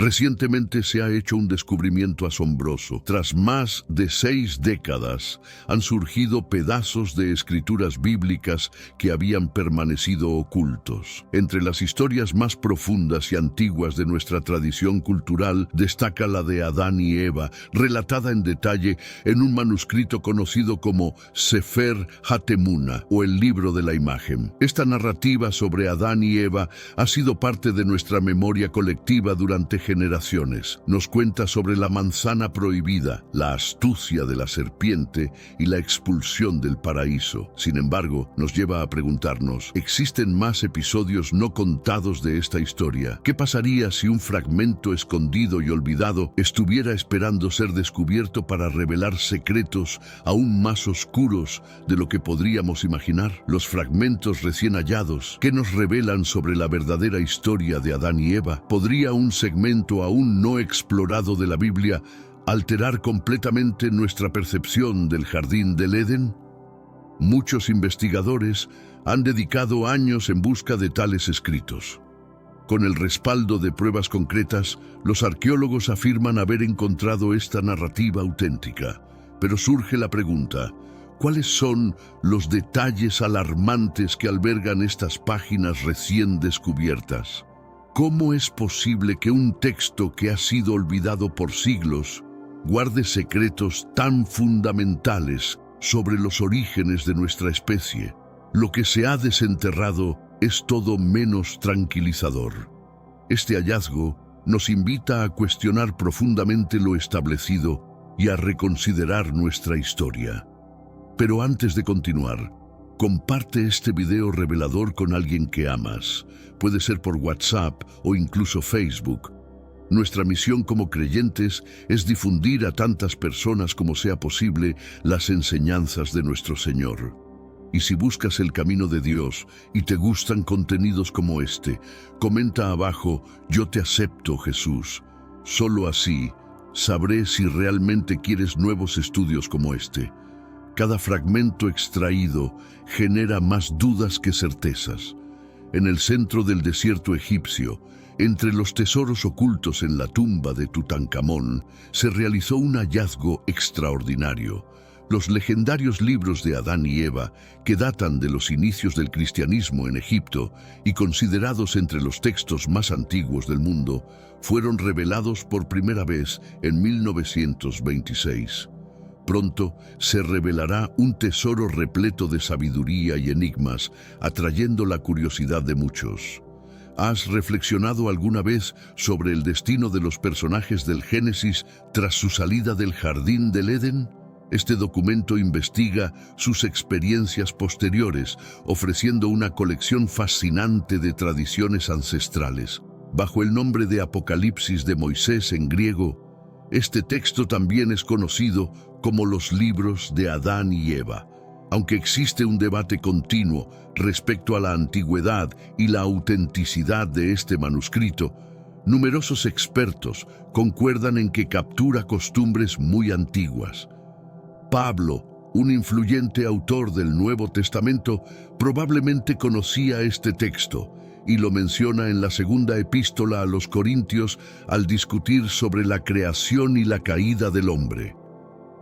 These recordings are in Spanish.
Recientemente se ha hecho un descubrimiento asombroso. Tras más de 6 décadas, han surgido pedazos de escrituras bíblicas que habían permanecido ocultos. Entre las historias más profundas y antiguas de nuestra tradición cultural, destaca la de Adán y Eva, relatada en detalle en un manuscrito conocido como Sefer HaTemuna, o el libro de la imagen. Esta narrativa sobre Adán y Eva ha sido parte de nuestra memoria colectiva durante generaciones. Nos cuenta sobre la manzana prohibida, la astucia de la serpiente y la expulsión del paraíso. Sin embargo, nos lleva a preguntarnos, ¿existen más episodios no contados de esta historia? ¿Qué pasaría si un fragmento escondido y olvidado estuviera esperando ser descubierto para revelar secretos aún más oscuros de lo que podríamos imaginar? Los fragmentos recién hallados, ¿qué nos revelan sobre la verdadera historia de Adán y Eva? ¿Podría un segmento aún no explorado de la Biblia alterar completamente nuestra percepción del jardín del Edén? Muchos investigadores han dedicado años en busca de tales escritos. Con el respaldo de pruebas concretas, los arqueólogos afirman haber encontrado esta narrativa auténtica. Pero surge la pregunta, ¿cuáles son los detalles alarmantes que albergan estas páginas recién descubiertas? ¿Cómo es posible que un texto que ha sido olvidado por siglos guarde secretos tan fundamentales sobre los orígenes de nuestra especie? Lo que se ha desenterrado es todo menos tranquilizador. Este hallazgo nos invita a cuestionar profundamente lo establecido y a reconsiderar nuestra historia. Pero antes de continuar, comparte este video revelador con alguien que amas. Puede ser por WhatsApp o incluso Facebook. Nuestra misión como creyentes es difundir a tantas personas como sea posible las enseñanzas de nuestro Señor. Y si buscas el camino de Dios y te gustan contenidos como este, comenta abajo, yo te acepto, Jesús. Solo así sabré si realmente quieres nuevos estudios como este. Cada fragmento extraído genera más dudas que certezas. En el centro del desierto egipcio, entre los tesoros ocultos en la tumba de Tutankamón, se realizó un hallazgo extraordinario. Los legendarios libros de Adán y Eva, que datan de los inicios del cristianismo en Egipto y considerados entre los textos más antiguos del mundo, fueron revelados por primera vez en 1926. Pronto se revelará un tesoro repleto de sabiduría y enigmas, atrayendo la curiosidad de muchos. ¿Has reflexionado alguna vez sobre el destino de los personajes del Génesis tras su salida del jardín del Edén? Este documento investiga sus experiencias posteriores, ofreciendo una colección fascinante de tradiciones ancestrales. Bajo el nombre de Apocalipsis de Moisés en griego, este texto también es conocido como los libros de Adán y Eva. Aunque existe un debate continuo respecto a la antigüedad y la autenticidad de este manuscrito, numerosos expertos concuerdan en que captura costumbres muy antiguas. Pablo, un influyente autor del Nuevo Testamento, probablemente conocía este texto y lo menciona en la segunda epístola a los Corintios al discutir sobre la creación y la caída del hombre.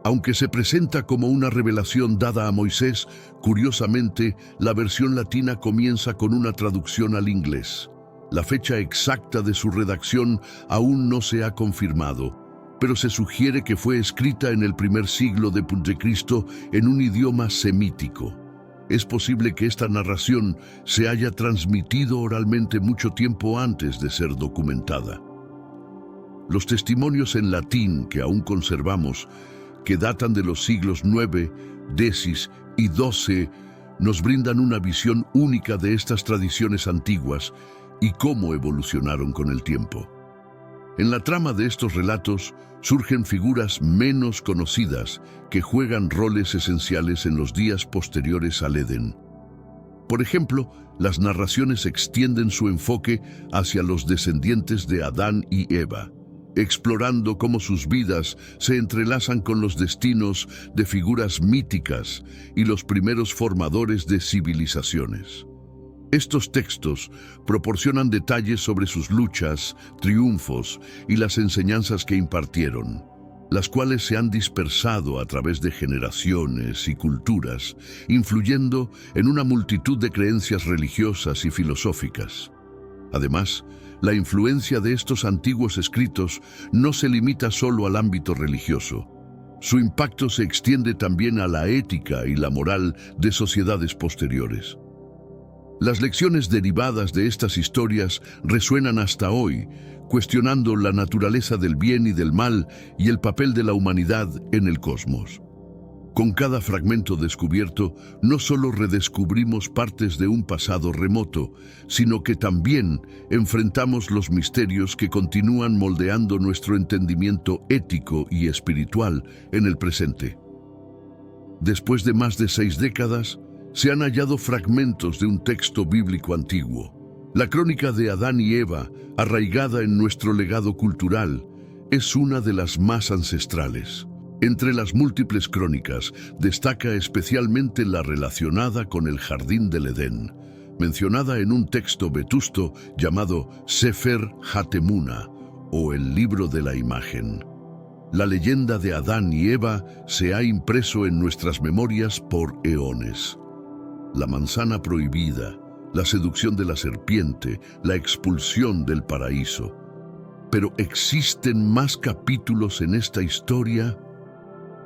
Aunque se presenta como una revelación dada a Moisés, curiosamente, la versión latina comienza con una traducción al inglés. La fecha exacta de su redacción aún no se ha confirmado, pero se sugiere que fue escrita en el primer siglo después de Cristo en un idioma semítico. Es posible que esta narración se haya transmitido oralmente mucho tiempo antes de ser documentada. Los testimonios en latín que aún conservamos, que datan de los siglos IX, X y XII, nos brindan una visión única de estas tradiciones antiguas y cómo evolucionaron con el tiempo. En la trama de estos relatos surgen figuras menos conocidas que juegan roles esenciales en los días posteriores al Edén. Por ejemplo, las narraciones extienden su enfoque hacia los descendientes de Adán y Eva, explorando cómo sus vidas se entrelazan con los destinos de figuras míticas y los primeros formadores de civilizaciones. Estos textos proporcionan detalles sobre sus luchas, triunfos y las enseñanzas que impartieron, las cuales se han dispersado a través de generaciones y culturas, influyendo en una multitud de creencias religiosas y filosóficas. Además, la influencia de estos antiguos escritos no se limita solo al ámbito religioso. Su impacto se extiende también a la ética y la moral de sociedades posteriores. Las lecciones derivadas de estas historias resuenan hasta hoy, cuestionando la naturaleza del bien y del mal y el papel de la humanidad en el cosmos. Con cada fragmento descubierto, no solo redescubrimos partes de un pasado remoto, sino que también enfrentamos los misterios que continúan moldeando nuestro entendimiento ético y espiritual en el presente. Después de más de 6 décadas, se han hallado fragmentos de un texto bíblico antiguo. La crónica de Adán y Eva, arraigada en nuestro legado cultural, es una de las más ancestrales. Entre las múltiples crónicas, destaca especialmente la relacionada con el Jardín del Edén, mencionada en un texto vetusto llamado Sefer HaTemuna, o el Libro de la Imagen. La leyenda de Adán y Eva se ha impreso en nuestras memorias por eones. La manzana prohibida, la seducción de la serpiente, la expulsión del paraíso. Pero ¿existen más capítulos en esta historia?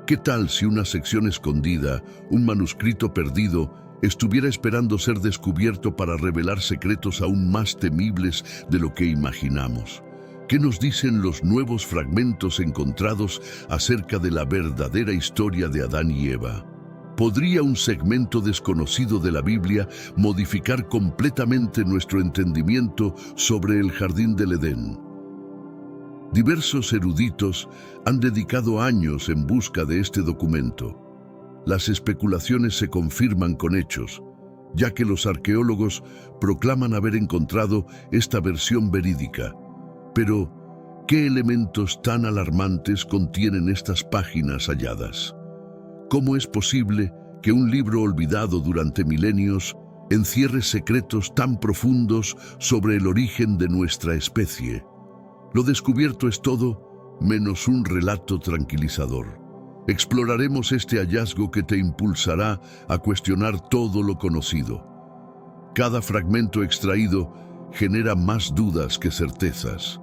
¿Qué tal si una sección escondida, un manuscrito perdido, estuviera esperando ser descubierto para revelar secretos aún más temibles de lo que imaginamos? ¿Qué nos dicen los nuevos fragmentos encontrados acerca de la verdadera historia de Adán y Eva? ¿Podría un segmento desconocido de la Biblia modificar completamente nuestro entendimiento sobre el Jardín del Edén? Diversos eruditos han dedicado años en busca de este documento. Las especulaciones se confirman con hechos, ya que los arqueólogos proclaman haber encontrado esta versión verídica. Pero, ¿qué elementos tan alarmantes contienen estas páginas halladas? ¿Cómo es posible que un libro olvidado durante milenios encierre secretos tan profundos sobre el origen de nuestra especie? Lo descubierto es todo menos un relato tranquilizador. Exploraremos este hallazgo que te impulsará a cuestionar todo lo conocido. Cada fragmento extraído genera más dudas que certezas.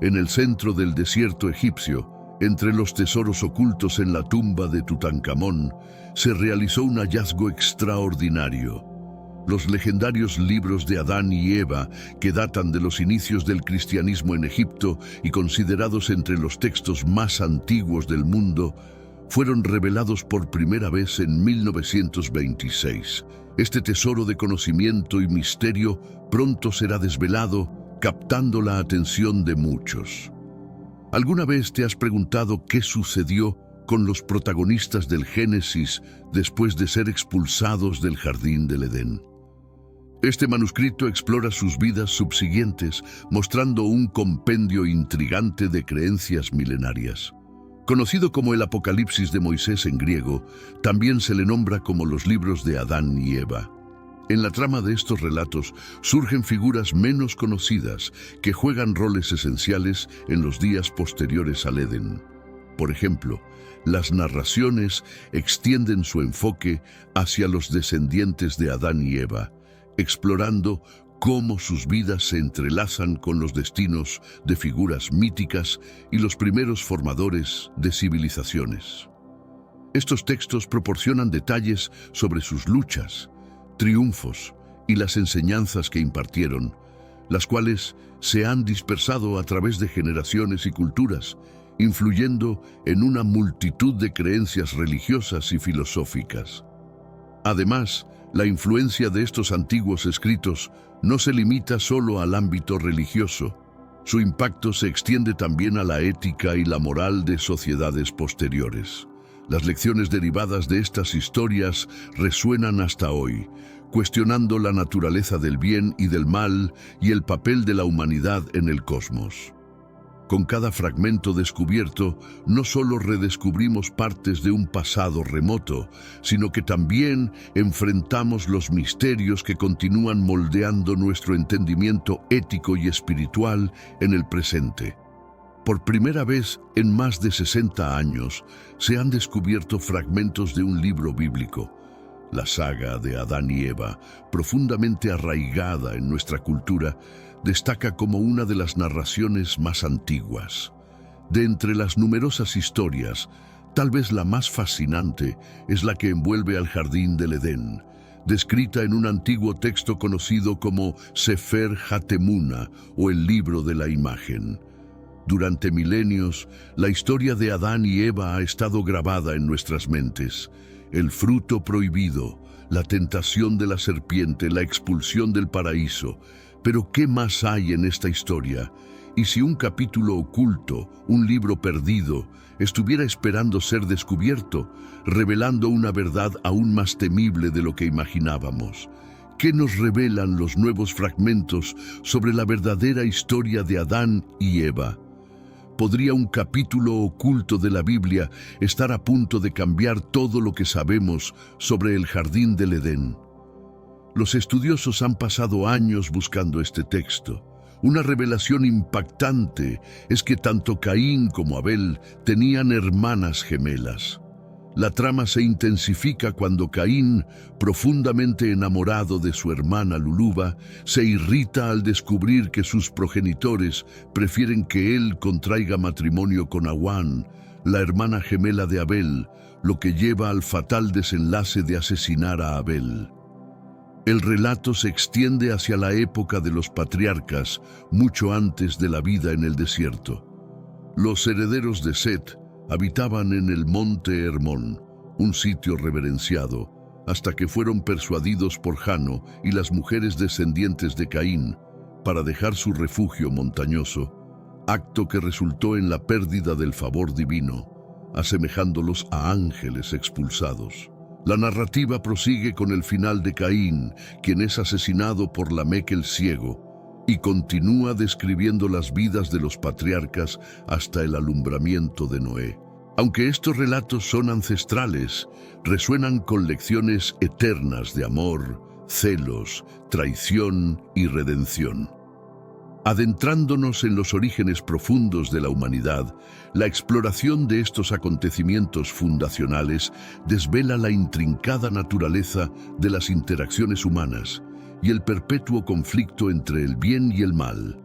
En el centro del desierto egipcio, entre los tesoros ocultos en la tumba de Tutankamón, se realizó un hallazgo extraordinario. Los legendarios libros de Adán y Eva, que datan de los inicios del cristianismo en Egipto y considerados entre los textos más antiguos del mundo, fueron revelados por primera vez en 1926. Este tesoro de conocimiento y misterio pronto será desvelado, captando la atención de muchos. ¿Alguna vez te has preguntado qué sucedió con los protagonistas del Génesis después de ser expulsados del Jardín del Edén? Este manuscrito explora sus vidas subsiguientes, mostrando un compendio intrigante de creencias milenarias. Conocido como el Apocalipsis de Moisés en griego, también se le nombra como los libros de Adán y Eva. En la trama de estos relatos surgen figuras menos conocidas que juegan roles esenciales en los días posteriores al Edén. Por ejemplo, las narraciones extienden su enfoque hacia los descendientes de Adán y Eva, explorando cómo sus vidas se entrelazan con los destinos de figuras míticas y los primeros formadores de civilizaciones. Estos textos proporcionan detalles sobre sus luchas, triunfos y las enseñanzas que impartieron, las cuales se han dispersado a través de generaciones y culturas, influyendo en una multitud de creencias religiosas y filosóficas. Además, la influencia de estos antiguos escritos no se limita solo al ámbito religioso. Su impacto se extiende también a la ética y la moral de sociedades posteriores. Las lecciones derivadas de estas historias resuenan hasta hoy, cuestionando la naturaleza del bien y del mal y el papel de la humanidad en el cosmos. Con cada fragmento descubierto, no solo redescubrimos partes de un pasado remoto, sino que también enfrentamos los misterios que continúan moldeando nuestro entendimiento ético y espiritual en el presente. Por primera vez en más de 60 años, se han descubierto fragmentos de un libro bíblico. La saga de Adán y Eva, profundamente arraigada en nuestra cultura, destaca como una de las narraciones más antiguas. De entre las numerosas historias, tal vez la más fascinante es la que envuelve al jardín del Edén, descrita en un antiguo texto conocido como Sefer HaTemuna o el libro de la imagen. Durante milenios, la historia de Adán y Eva ha estado grabada en nuestras mentes. El fruto prohibido, la tentación de la serpiente, la expulsión del paraíso. Pero ¿qué más hay en esta historia? ¿Y si un capítulo oculto, un libro perdido, estuviera esperando ser descubierto, revelando una verdad aún más temible de lo que imaginábamos? ¿Qué nos revelan los nuevos fragmentos sobre la verdadera historia de Adán y Eva? ¿Podría un capítulo oculto de la Biblia estar a punto de cambiar todo lo que sabemos sobre el jardín del Edén? Los estudiosos han pasado años buscando este texto. Una revelación impactante es que tanto Caín como Abel tenían hermanas gemelas. La trama se intensifica cuando Caín, profundamente enamorado de su hermana Luluba, se irrita al descubrir que sus progenitores prefieren que él contraiga matrimonio con Awan, la hermana gemela de Abel, lo que lleva al fatal desenlace de asesinar a Abel. El relato se extiende hacia la época de los patriarcas, mucho antes de la vida en el desierto. Los herederos de Set habitaban en el monte Hermón, un sitio reverenciado, hasta que fueron persuadidos por Jano y las mujeres descendientes de Caín para dejar su refugio montañoso, acto que resultó en la pérdida del favor divino, asemejándolos a ángeles expulsados. La narrativa prosigue con el final de Caín, quien es asesinado por Lamec el ciego, y continúa describiendo las vidas de los patriarcas hasta el alumbramiento de Noé. Aunque estos relatos son ancestrales, resuenan con lecciones eternas de amor, celos, traición y redención. Adentrándonos en los orígenes profundos de la humanidad, la exploración de estos acontecimientos fundacionales desvela la intrincada naturaleza de las interacciones humanas y el perpetuo conflicto entre el bien y el mal.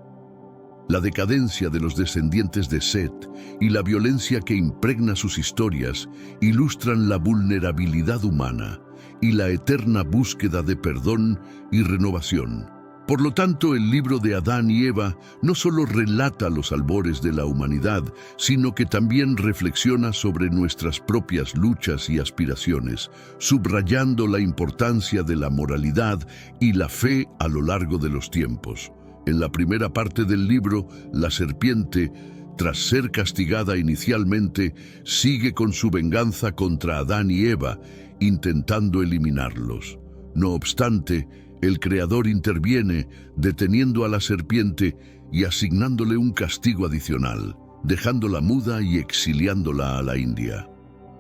La decadencia de los descendientes de Set y la violencia que impregna sus historias ilustran la vulnerabilidad humana y la eterna búsqueda de perdón y renovación. Por lo tanto, el libro de Adán y Eva no solo relata los albores de la humanidad, sino que también reflexiona sobre nuestras propias luchas y aspiraciones, subrayando la importancia de la moralidad y la fe a lo largo de los tiempos. En la primera parte del libro, la serpiente, tras ser castigada inicialmente, sigue con su venganza contra Adán y Eva, intentando eliminarlos. No obstante, el Creador interviene, deteniendo a la serpiente y asignándole un castigo adicional, dejándola muda y exiliándola a la India.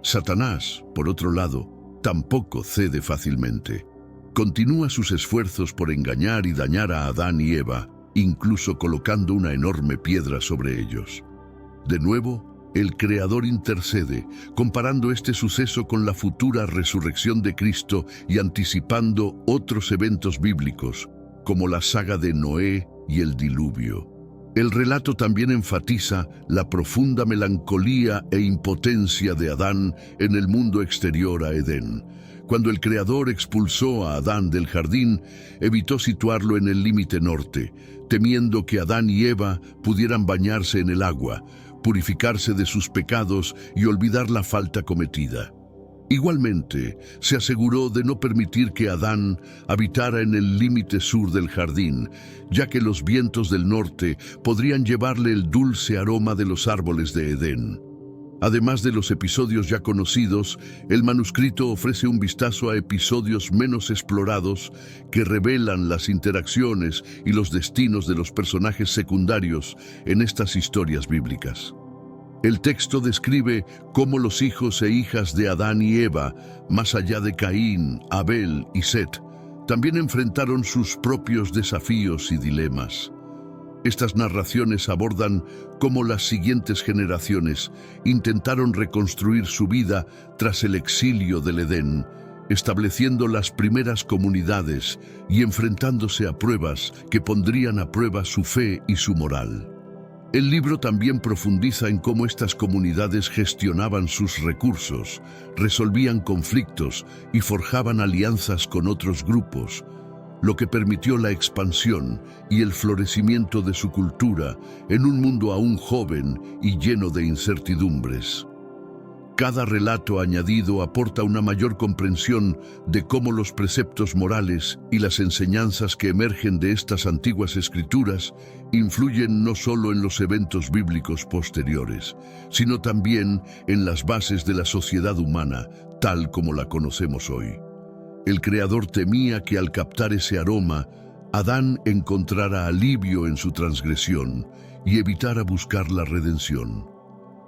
Satanás, por otro lado, tampoco cede fácilmente. Continúa sus esfuerzos por engañar y dañar a Adán y Eva, incluso colocando una enorme piedra sobre ellos. De nuevo, el Creador intercede, comparando este suceso con la futura resurrección de Cristo y anticipando otros eventos bíblicos, como la saga de Noé y el diluvio. El relato también enfatiza la profunda melancolía e impotencia de Adán en el mundo exterior a Edén. Cuando el Creador expulsó a Adán del jardín, evitó situarlo en el límite norte, temiendo que Adán y Eva pudieran bañarse en el agua, purificarse de sus pecados y olvidar la falta cometida. Igualmente, se aseguró de no permitir que Adán habitara en el límite sur del jardín, ya que los vientos del norte podrían llevarle el dulce aroma de los árboles de Edén. Además de los episodios ya conocidos, el manuscrito ofrece un vistazo a episodios menos explorados que revelan las interacciones y los destinos de los personajes secundarios en estas historias bíblicas. El texto describe cómo los hijos e hijas de Adán y Eva, más allá de Caín, Abel y Set, también enfrentaron sus propios desafíos y dilemas. Estas narraciones abordan cómo las siguientes generaciones intentaron reconstruir su vida tras el exilio del Edén, estableciendo las primeras comunidades y enfrentándose a pruebas que pondrían a prueba su fe y su moral. El libro también profundiza en cómo estas comunidades gestionaban sus recursos, resolvían conflictos y forjaban alianzas con otros grupos, lo que permitió la expansión y el florecimiento de su cultura en un mundo aún joven y lleno de incertidumbres. Cada relato añadido aporta una mayor comprensión de cómo los preceptos morales y las enseñanzas que emergen de estas antiguas escrituras influyen no solo en los eventos bíblicos posteriores, sino también en las bases de la sociedad humana, tal como la conocemos hoy. El Creador temía que al captar ese aroma, Adán encontrara alivio en su transgresión y evitara buscar la redención.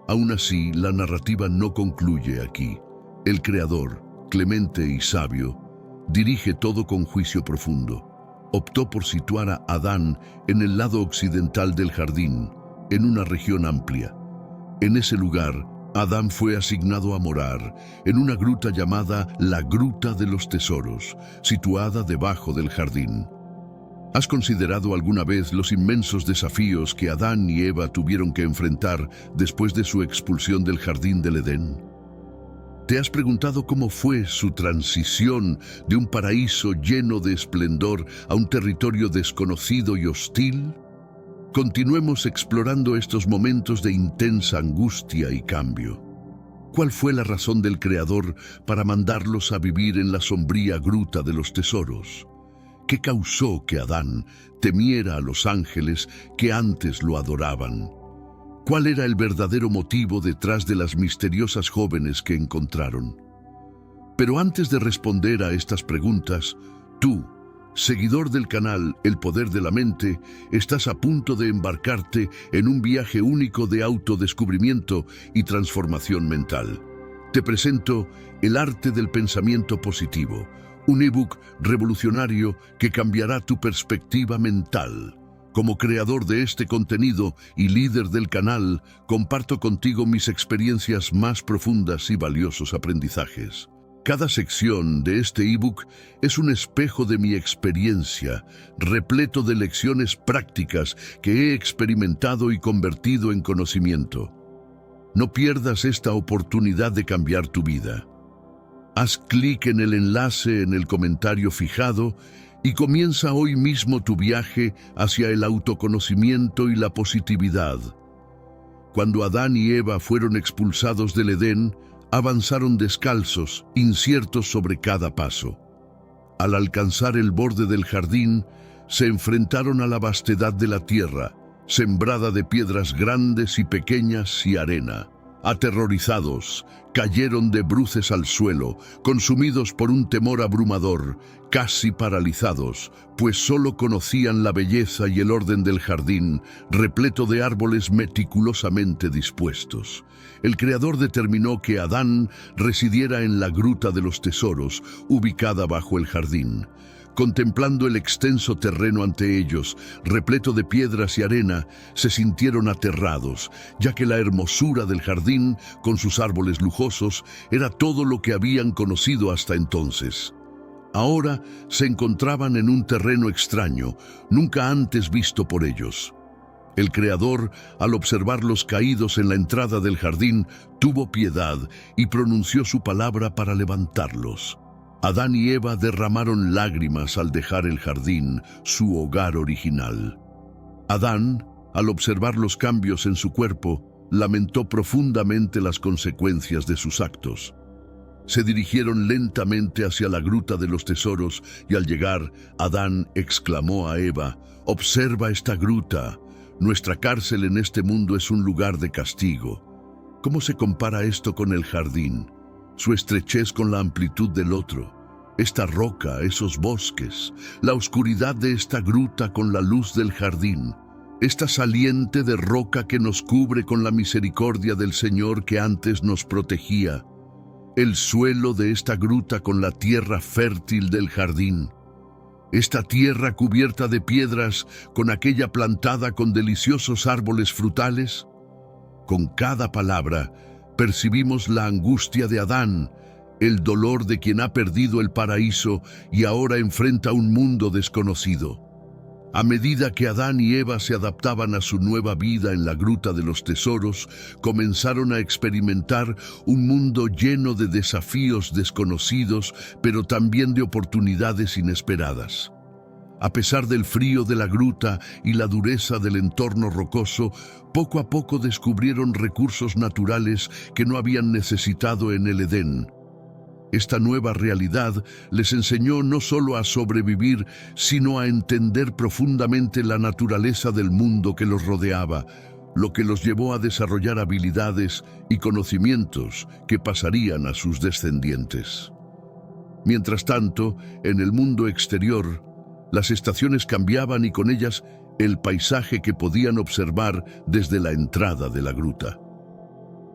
Aún así, la narrativa no concluye aquí. El Creador, clemente y sabio, dirige todo con juicio profundo. Optó por situar a Adán en el lado occidental del jardín, en una región amplia. En ese lugar, Adán fue asignado a morar en una gruta llamada la Gruta de los Tesoros, situada debajo del jardín. ¿Has considerado alguna vez los inmensos desafíos que Adán y Eva tuvieron que enfrentar después de su expulsión del jardín del Edén? ¿Te has preguntado cómo fue su transición de un paraíso lleno de esplendor a un territorio desconocido y hostil? Continuemos explorando estos momentos de intensa angustia y cambio. ¿Cuál fue la razón del Creador para mandarlos a vivir en la sombría Gruta de los Tesoros? ¿Qué causó que Adán temiera a los ángeles que antes lo adoraban? ¿Cuál era el verdadero motivo detrás de las misteriosas jóvenes que encontraron? Pero antes de responder a estas preguntas, tú, seguidor del canal El Poder de la Mente, estás a punto de embarcarte en un viaje único de autodescubrimiento y transformación mental. Te presento El Arte del Pensamiento Positivo, un ebook revolucionario que cambiará tu perspectiva mental. Como creador de este contenido y líder del canal, comparto contigo mis experiencias más profundas y valiosos aprendizajes. Cada sección de este ebook es un espejo de mi experiencia, repleto de lecciones prácticas que he experimentado y convertido en conocimiento. No pierdas esta oportunidad de cambiar tu vida. Haz clic en el enlace en el comentario fijado y comienza hoy mismo tu viaje hacia el autoconocimiento y la positividad. Cuando Adán y Eva fueron expulsados del Edén, avanzaron descalzos, inciertos sobre cada paso. Al alcanzar el borde del jardín, se enfrentaron a la vastedad de la tierra, sembrada de piedras grandes y pequeñas y arena. Aterrorizados, cayeron de bruces al suelo, consumidos por un temor abrumador, casi paralizados, pues solo conocían la belleza y el orden del jardín, repleto de árboles meticulosamente dispuestos. El Creador determinó que Adán residiera en la Gruta de los Tesoros, ubicada bajo el jardín. Contemplando el extenso terreno ante ellos, repleto de piedras y arena, se sintieron aterrados, ya que la hermosura del jardín, con sus árboles lujosos, era todo lo que habían conocido hasta entonces. Ahora se encontraban en un terreno extraño, nunca antes visto por ellos. El Creador, al observarlos caídos en la entrada del jardín, tuvo piedad y pronunció su palabra para levantarlos. Adán y Eva derramaron lágrimas al dejar el jardín, su hogar original. Adán, al observar los cambios en su cuerpo, lamentó profundamente las consecuencias de sus actos. Se dirigieron lentamente hacia la Gruta de los Tesoros y al llegar, Adán exclamó a Eva: «Observa esta gruta. Nuestra cárcel en este mundo es un lugar de castigo. ¿Cómo se compara esto con el jardín? Su estrechez con la amplitud del otro, esta roca, esos bosques, la oscuridad de esta gruta con la luz del jardín, esta saliente de roca que nos cubre con la misericordia del Señor que antes nos protegía, el suelo de esta gruta con la tierra fértil del jardín, esta tierra cubierta de piedras con aquella plantada con deliciosos árboles frutales. Con cada palabra percibimos la angustia de Adán, el dolor de quien ha perdido el paraíso y ahora enfrenta un mundo desconocido. A medida que Adán y Eva se adaptaban a su nueva vida en la gruta de los tesoros, comenzaron a experimentar un mundo lleno de desafíos desconocidos, pero también de oportunidades inesperadas. A pesar del frío de la gruta y la dureza del entorno rocoso, poco a poco descubrieron recursos naturales que no habían necesitado en el Edén. Esta nueva realidad les enseñó no solo a sobrevivir, sino a entender profundamente la naturaleza del mundo que los rodeaba, lo que los llevó a desarrollar habilidades y conocimientos que pasarían a sus descendientes. Mientras tanto, en el mundo exterior, las estaciones cambiaban y con ellas el paisaje que podían observar desde la entrada de la gruta.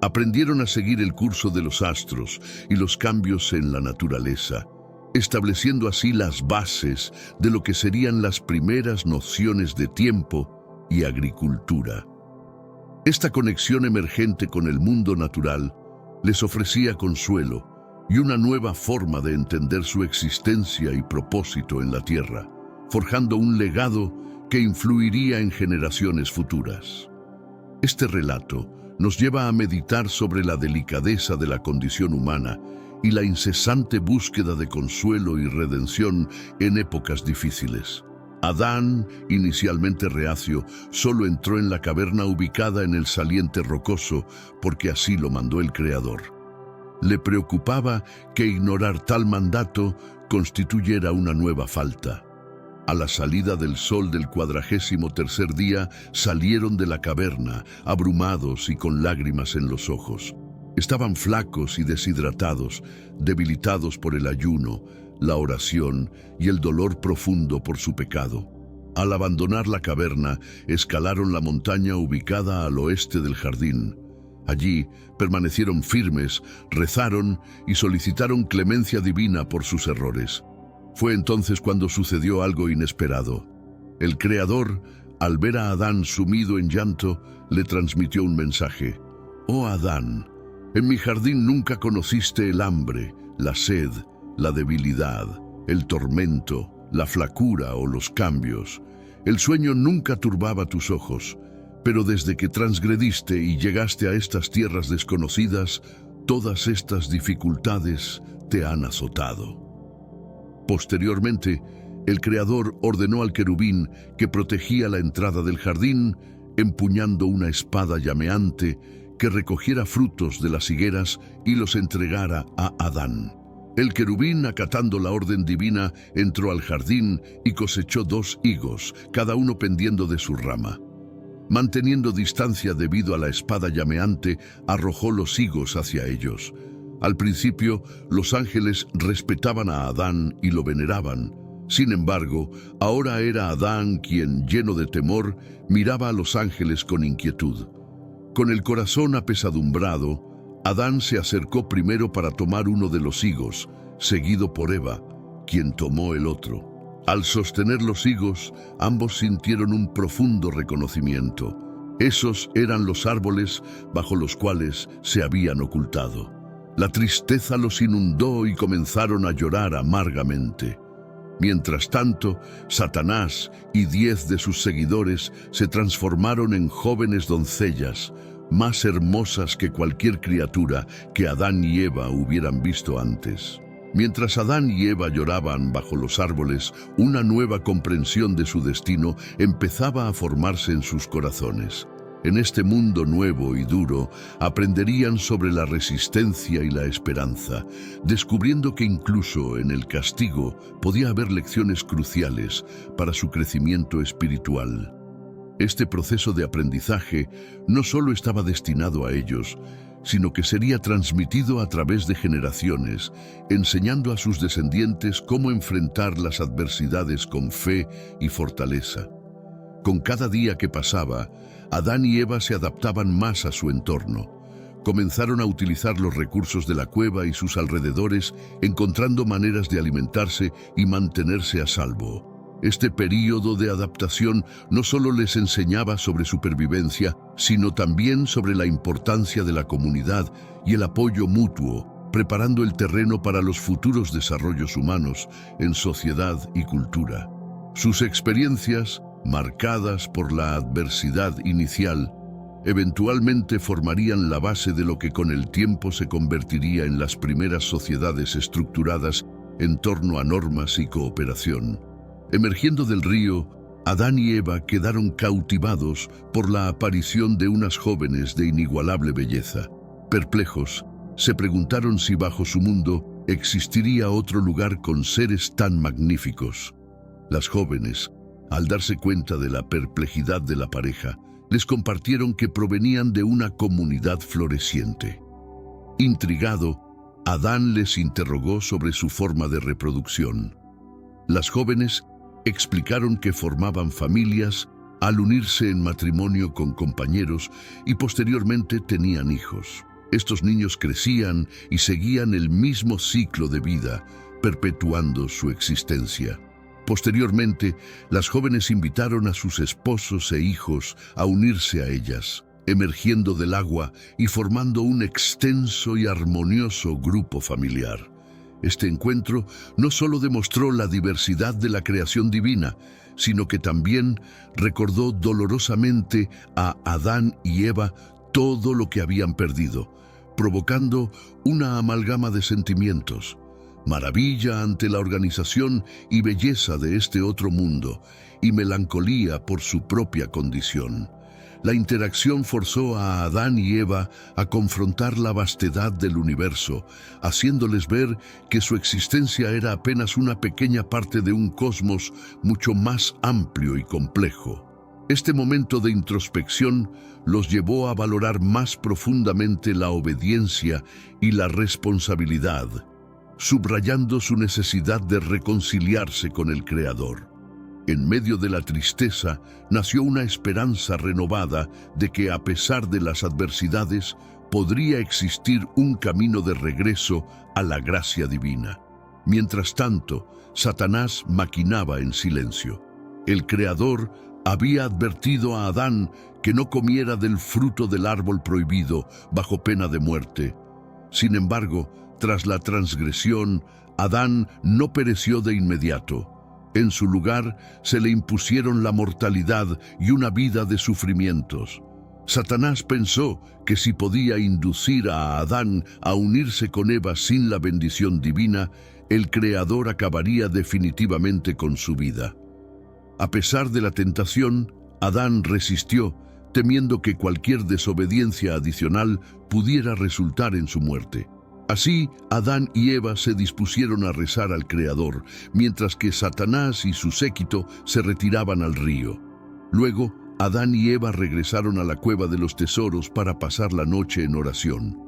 Aprendieron a seguir el curso de los astros y los cambios en la naturaleza, estableciendo así las bases de lo que serían las primeras nociones de tiempo y agricultura. Esta conexión emergente con el mundo natural les ofrecía consuelo y una nueva forma de entender su existencia y propósito en la tierra, forjando un legado que influiría en generaciones futuras. Este relato nos lleva a meditar sobre la delicadeza de la condición humana y la incesante búsqueda de consuelo y redención en épocas difíciles. Adán, inicialmente reacio, solo entró en la caverna ubicada en el saliente rocoso porque así lo mandó el Creador. Le preocupaba que ignorar tal mandato constituyera una nueva falta. A la salida del sol del 43º día, salieron de la caverna, abrumados y con lágrimas en los ojos. Estaban flacos y deshidratados, debilitados por el ayuno, la oración y el dolor profundo por su pecado. Al abandonar la caverna, escalaron la montaña ubicada al oeste del jardín. Allí permanecieron firmes, rezaron y solicitaron clemencia divina por sus errores. Fue entonces cuando sucedió algo inesperado. El Creador, al ver a Adán sumido en llanto, le transmitió un mensaje. «Oh Adán, en mi jardín nunca conociste el hambre, la sed, la debilidad, el tormento, la flacura o los cambios. El sueño nunca turbaba tus ojos, pero desde que transgrediste y llegaste a estas tierras desconocidas, todas estas dificultades te han azotado». Posteriormente, el Creador ordenó al querubín que protegía la entrada del jardín, empuñando una espada llameante, que recogiera frutos de las higueras y los entregara a Adán. El querubín, acatando la orden divina, entró al jardín y cosechó 2 higos, cada uno pendiendo de su rama. Manteniendo distancia debido a la espada llameante, arrojó los higos hacia ellos. Al principio, los ángeles respetaban a Adán y lo veneraban. Sin embargo, ahora era Adán quien, lleno de temor, miraba a los ángeles con inquietud. Con el corazón apesadumbrado, Adán se acercó primero para tomar uno de los higos, seguido por Eva, quien tomó el otro. Al sostener los higos, ambos sintieron un profundo reconocimiento. Esos eran los árboles bajo los cuales se habían ocultado. La tristeza los inundó y comenzaron a llorar amargamente. Mientras tanto, Satanás y 10 de sus seguidores se transformaron en jóvenes doncellas, más hermosas que cualquier criatura que Adán y Eva hubieran visto antes. Mientras Adán y Eva lloraban bajo los árboles, una nueva comprensión de su destino empezaba a formarse en sus corazones. En este mundo nuevo y duro, aprenderían sobre la resistencia y la esperanza, descubriendo que incluso en el castigo podía haber lecciones cruciales para su crecimiento espiritual. Este proceso de aprendizaje no solo estaba destinado a ellos, sino que sería transmitido a través de generaciones, enseñando a sus descendientes cómo enfrentar las adversidades con fe y fortaleza. Con cada día que pasaba, Adán y Eva se adaptaban más a su entorno. Comenzaron a utilizar los recursos de la cueva y sus alrededores, encontrando maneras de alimentarse y mantenerse a salvo. Este período de adaptación no solo les enseñaba sobre supervivencia, sino también sobre la importancia de la comunidad y el apoyo mutuo, preparando el terreno para los futuros desarrollos humanos en sociedad y cultura. Sus experiencias, marcadas por la adversidad inicial, eventualmente formarían la base de lo que con el tiempo se convertiría en las primeras sociedades estructuradas en torno a normas y cooperación. Emergiendo del río, Adán y Eva quedaron cautivados por la aparición de unas jóvenes de inigualable belleza. Perplejos, se preguntaron si bajo su mundo existiría otro lugar con seres tan magníficos. Las jóvenes, al darse cuenta de la perplejidad de la pareja, les compartieron que provenían de una comunidad floreciente. Intrigado, Adán les interrogó sobre su forma de reproducción. Las jóvenes explicaron que formaban familias al unirse en matrimonio con compañeros y posteriormente tenían hijos. Estos niños crecían y seguían el mismo ciclo de vida, perpetuando su existencia. Posteriormente, las jóvenes invitaron a sus esposos e hijos a unirse a ellas, emergiendo del agua y formando un extenso y armonioso grupo familiar. Este encuentro no solo demostró la diversidad de la creación divina, sino que también recordó dolorosamente a Adán y Eva todo lo que habían perdido, provocando una amalgama de sentimientos: maravilla ante la organización y belleza de este otro mundo, y melancolía por su propia condición. La interacción forzó a Adán y Eva a confrontar la vastedad del universo, haciéndoles ver que su existencia era apenas una pequeña parte de un cosmos mucho más amplio y complejo. Este momento de introspección los llevó a valorar más profundamente la obediencia y la responsabilidad, subrayando su necesidad de reconciliarse con el Creador. En medio de la tristeza, nació una esperanza renovada de que, a pesar de las adversidades, podría existir un camino de regreso a la gracia divina. Mientras tanto, Satanás maquinaba en silencio. El Creador había advertido a Adán que no comiera del fruto del árbol prohibido bajo pena de muerte. Sin embargo, tras la transgresión, Adán no pereció de inmediato. En su lugar, se le impusieron la mortalidad y una vida de sufrimientos. Satanás pensó que si podía inducir a Adán a unirse con Eva sin la bendición divina, el Creador acabaría definitivamente con su vida. A pesar de la tentación, Adán resistió, temiendo que cualquier desobediencia adicional pudiera resultar en su muerte. Así, Adán y Eva se dispusieron a rezar al Creador, mientras que Satanás y su séquito se retiraban al río. Luego, Adán y Eva regresaron a la cueva de los tesoros para pasar la noche en oración.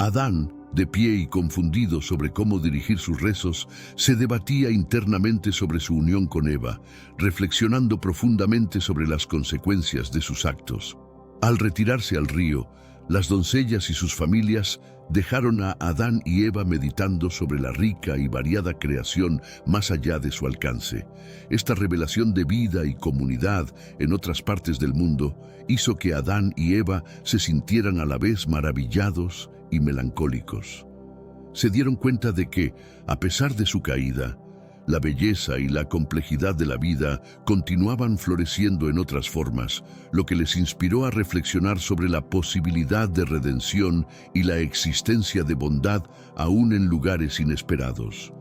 Adán, de pie y confundido sobre cómo dirigir sus rezos, se debatía internamente sobre su unión con Eva, reflexionando profundamente sobre las consecuencias de sus actos. Al retirarse al río, las doncellas y sus familias dejaron a Adán y Eva meditando sobre la rica y variada creación más allá de su alcance. Esta revelación de vida y comunidad en otras partes del mundo hizo que Adán y Eva se sintieran a la vez maravillados y melancólicos. Se dieron cuenta de que, a pesar de su caída, la belleza y la complejidad de la vida continuaban floreciendo en otras formas, lo que les inspiró a reflexionar sobre la posibilidad de redención y la existencia de bondad aún en lugares inesperados.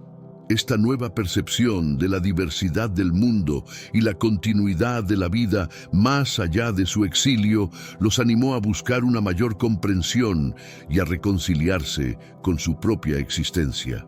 Esta nueva percepción de la diversidad del mundo y la continuidad de la vida más allá de su exilio los animó a buscar una mayor comprensión y a reconciliarse con su propia existencia.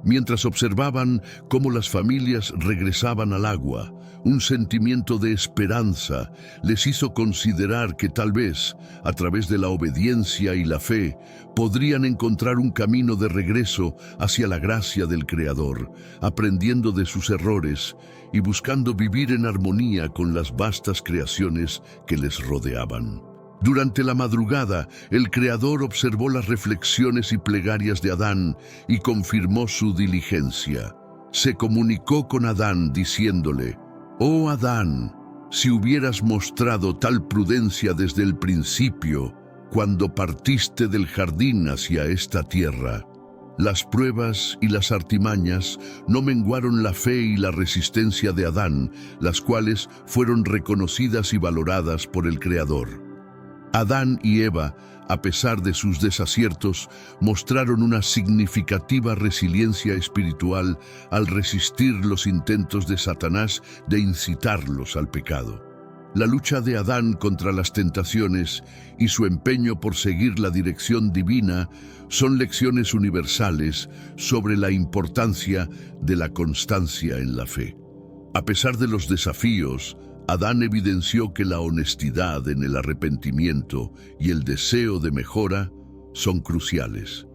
Mientras observaban cómo las familias regresaban al agua, Un sentimiento de esperanza les hizo considerar que tal vez, a través de la obediencia y la fe, podrían encontrar un camino de regreso hacia la gracia del Creador, aprendiendo de sus errores y buscando vivir en armonía con las vastas creaciones que les rodeaban. Durante la madrugada, el Creador observó las reflexiones y plegarias de Adán y confirmó su diligencia. Se comunicó con Adán diciéndole: «Oh Adán, si hubieras mostrado tal prudencia desde el principio, cuando partiste del jardín hacia esta tierra». Las pruebas y las artimañas no menguaron la fe y la resistencia de Adán, las cuales fueron reconocidas y valoradas por el Creador. Adán y Eva, a pesar de sus desaciertos, mostraron una significativa resiliencia espiritual al resistir los intentos de Satanás de incitarlos al pecado. La lucha de Adán contra las tentaciones y su empeño por seguir la dirección divina son lecciones universales sobre la importancia de la constancia en la fe. A pesar de los desafíos, Adán evidenció que la honestidad en el arrepentimiento y el deseo de mejora son cruciales.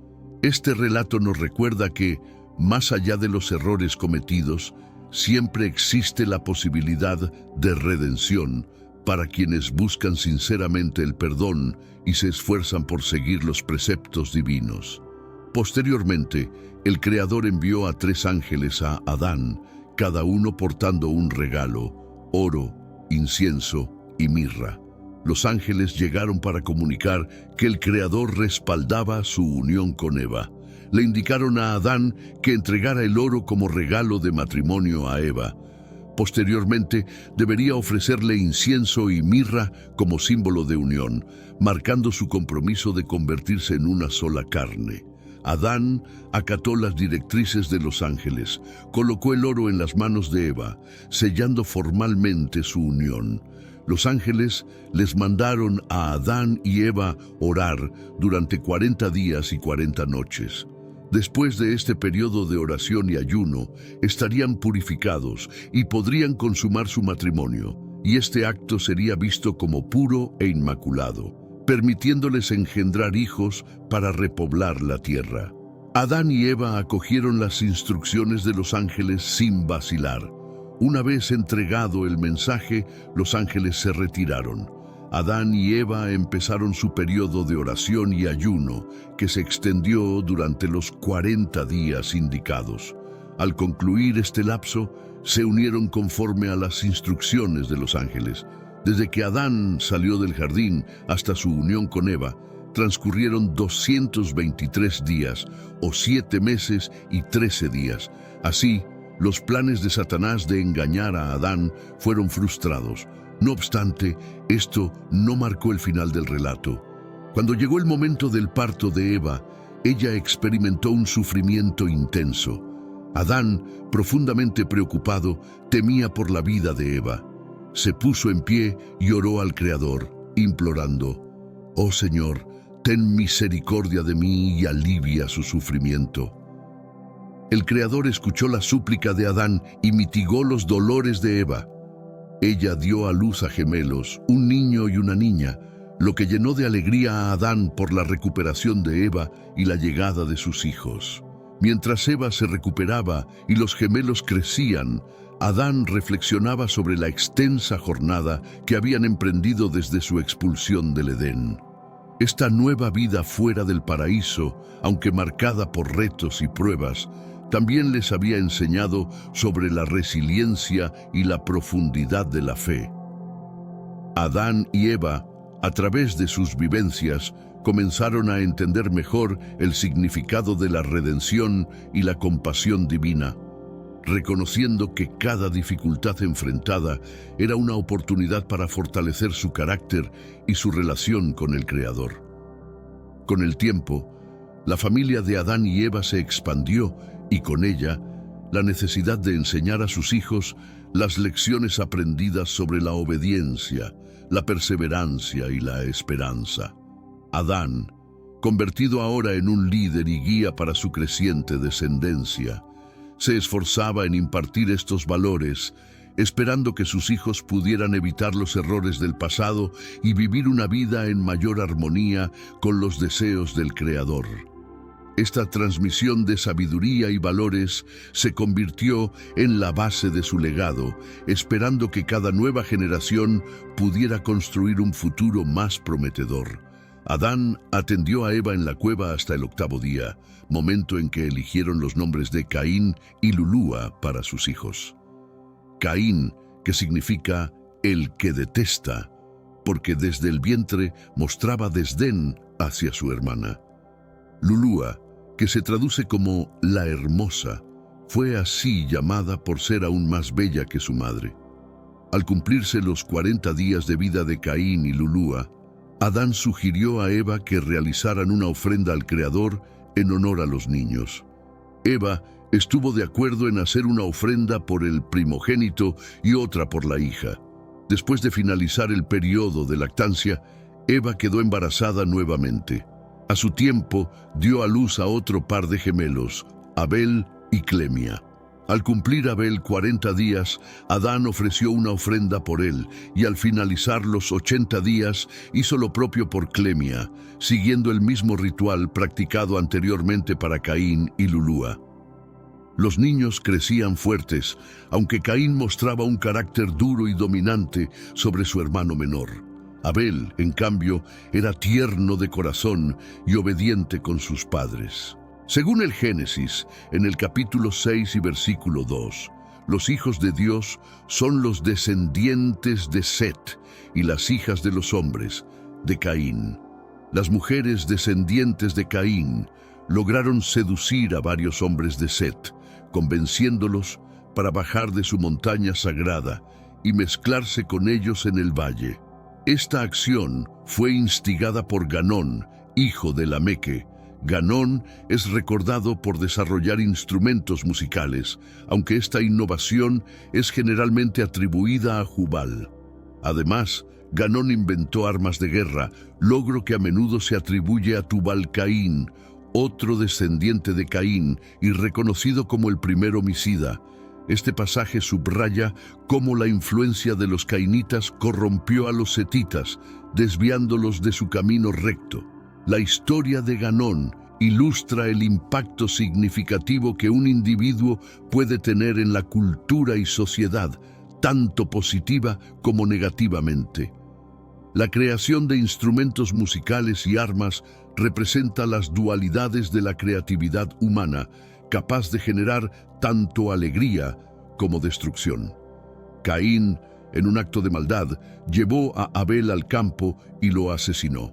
Este relato nos recuerda que, más allá de los errores cometidos, siempre existe la posibilidad de redención para quienes buscan sinceramente el perdón y se esfuerzan por seguir los preceptos divinos. Posteriormente, el Creador envió a 3 ángeles a Adán, cada uno portando un regalo: oro, incienso y mirra. Los ángeles llegaron para comunicar que el Creador respaldaba su unión con Eva. Le indicaron a Adán que entregara el oro como regalo de matrimonio a Eva. Posteriormente, debería ofrecerle incienso y mirra como símbolo de unión, marcando su compromiso de convertirse en una sola carne. Adán acató las directrices de los ángeles, colocó el oro en las manos de Eva, sellando formalmente su unión. Los ángeles les mandaron a Adán y Eva orar durante 40 días y 40 noches. Después de este periodo de oración y ayuno, estarían purificados y podrían consumar su matrimonio, y este acto sería visto como puro e inmaculado, permitiéndoles engendrar hijos para repoblar la tierra. Adán y Eva acogieron las instrucciones de los ángeles sin vacilar. Una vez entregado el mensaje, los ángeles se retiraron. Adán y Eva empezaron su periodo de oración y ayuno, que se extendió durante los 40 días indicados. Al concluir este lapso, se unieron conforme a las instrucciones de los ángeles. Desde que Adán salió del jardín hasta su unión con Eva, transcurrieron 223 días, o 7 meses y 13 días. Así, los planes de Satanás de engañar a Adán fueron frustrados. No obstante, esto no marcó el final del relato. Cuando llegó el momento del parto de Eva, ella experimentó un sufrimiento intenso. Adán, profundamente preocupado, temía por la vida de Eva. Se puso en pie y oró al Creador, implorando: «Oh Señor, ten misericordia de mí y alivia su sufrimiento». El Creador escuchó la súplica de Adán y mitigó los dolores de Eva. Ella dio a luz a gemelos, un niño y una niña, lo que llenó de alegría a Adán por la recuperación de Eva y la llegada de sus hijos. Mientras Eva se recuperaba y los gemelos crecían, Adán reflexionaba sobre la extensa jornada que habían emprendido desde su expulsión del Edén. Esta nueva vida fuera del paraíso, aunque marcada por retos y pruebas, también les había enseñado sobre la resiliencia y la profundidad de la fe. Adán y Eva, a través de sus vivencias, comenzaron a entender mejor el significado de la redención y la compasión divina, reconociendo que cada dificultad enfrentada era una oportunidad para fortalecer su carácter y su relación con el Creador. Con el tiempo, la familia de Adán y Eva se expandió y con ella, la necesidad de enseñar a sus hijos las lecciones aprendidas sobre la obediencia, la perseverancia y la esperanza. Adán, convertido ahora en un líder y guía para su creciente descendencia, se esforzaba en impartir estos valores, esperando que sus hijos pudieran evitar los errores del pasado y vivir una vida en mayor armonía con los deseos del Creador. Esta transmisión de sabiduría y valores se convirtió en la base de su legado, esperando que cada nueva generación pudiera construir un futuro más prometedor. Adán atendió a Eva en la cueva hasta el 8º día, momento en que eligieron los nombres de Caín y Lulúa para sus hijos. Caín, que significa el que detesta, porque desde el vientre mostraba desdén hacia su hermana. Lulúa, que se traduce como la hermosa, fue así llamada por ser aún más bella que su madre. Al cumplirse los 40 días de vida de Caín y Lulúa, Adán sugirió a Eva que realizaran una ofrenda al Creador en honor a los niños. Eva estuvo de acuerdo en hacer una ofrenda por el primogénito y otra por la hija. Después de finalizar el periodo de lactancia, Eva quedó embarazada nuevamente. A su tiempo, dio a luz a otro par de gemelos, Abel y Clemia. Al cumplir Abel 40 días, Adán ofreció una ofrenda por él, y al finalizar los 80 días, hizo lo propio por Clemia, siguiendo el mismo ritual practicado anteriormente para Caín y Lulúa. Los niños crecían fuertes, aunque Caín mostraba un carácter duro y dominante sobre su hermano menor. Abel, en cambio, era tierno de corazón y obediente con sus padres. Según el Génesis, en el capítulo 6 y versículo 2, los hijos de Dios son los descendientes de Set y las hijas de los hombres, de Caín. Las mujeres descendientes de Caín lograron seducir a varios hombres de Set, convenciéndolos para bajar de su montaña sagrada y mezclarse con ellos en el valle. Esta acción fue instigada por Ganón, hijo de Lameque. Ganón es recordado por desarrollar instrumentos musicales, aunque esta innovación es generalmente atribuida a Jubal. Además, Ganón inventó armas de guerra, logro que a menudo se atribuye a Tubal-Caín, otro descendiente de Caín y reconocido como el primer homicida. Este pasaje subraya cómo la influencia de los cainitas corrompió a los setitas, desviándolos de su camino recto. La historia de Ganón ilustra el impacto significativo que un individuo puede tener en la cultura y sociedad, tanto positiva como negativamente. La creación de instrumentos musicales y armas representa las dualidades de la creatividad humana, capaz de generar tanto alegría como destrucción. Caín, en un acto de maldad, llevó a Abel al campo y lo asesinó.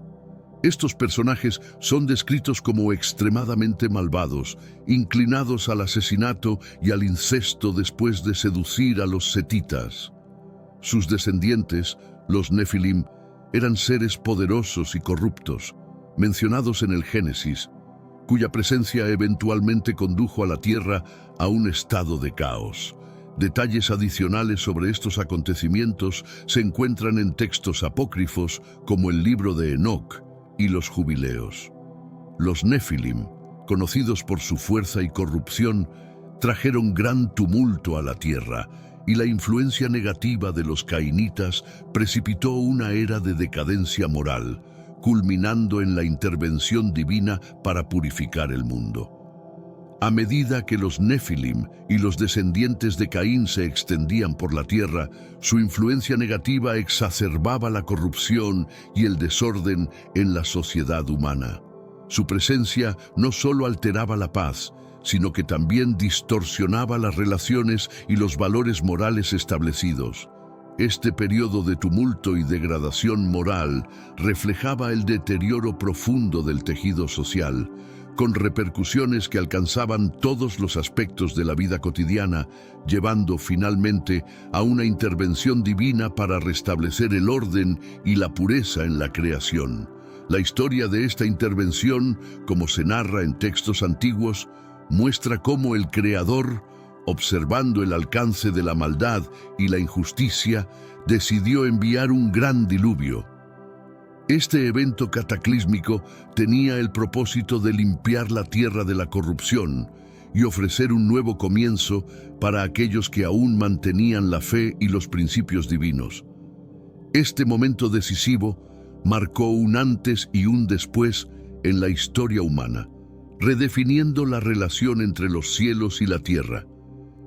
Estos personajes son descritos como extremadamente malvados, inclinados al asesinato y al incesto después de seducir a los setitas. Sus descendientes, los Nefilim, eran seres poderosos y corruptos, mencionados en el Génesis, cuya presencia eventualmente condujo a la tierra a un estado de caos. Detalles adicionales sobre estos acontecimientos se encuentran en textos apócrifos como el libro de Enoc y los Jubileos. Los Nefilim, conocidos por su fuerza y corrupción, trajeron gran tumulto a la tierra, y la influencia negativa de los cainitas precipitó una era de decadencia moral, culminando en la intervención divina para purificar el mundo. A medida que los Nefilim y los descendientes de Caín se extendían por la tierra, su influencia negativa exacerbaba la corrupción y el desorden en la sociedad humana. Su presencia no solo alteraba la paz, sino que también distorsionaba las relaciones y los valores morales establecidos. Este periodo de tumulto y degradación moral reflejaba el deterioro profundo del tejido social, con repercusiones que alcanzaban todos los aspectos de la vida cotidiana, llevando finalmente a una intervención divina para restablecer el orden y la pureza en la creación. La historia de esta intervención, como se narra en textos antiguos, muestra cómo el Creador, observando el alcance de la maldad y la injusticia, decidió enviar un gran diluvio. Este evento cataclísmico tenía el propósito de limpiar la tierra de la corrupción y ofrecer un nuevo comienzo para aquellos que aún mantenían la fe y los principios divinos. Este momento decisivo marcó un antes y un después en la historia humana, redefiniendo la relación entre los cielos y la tierra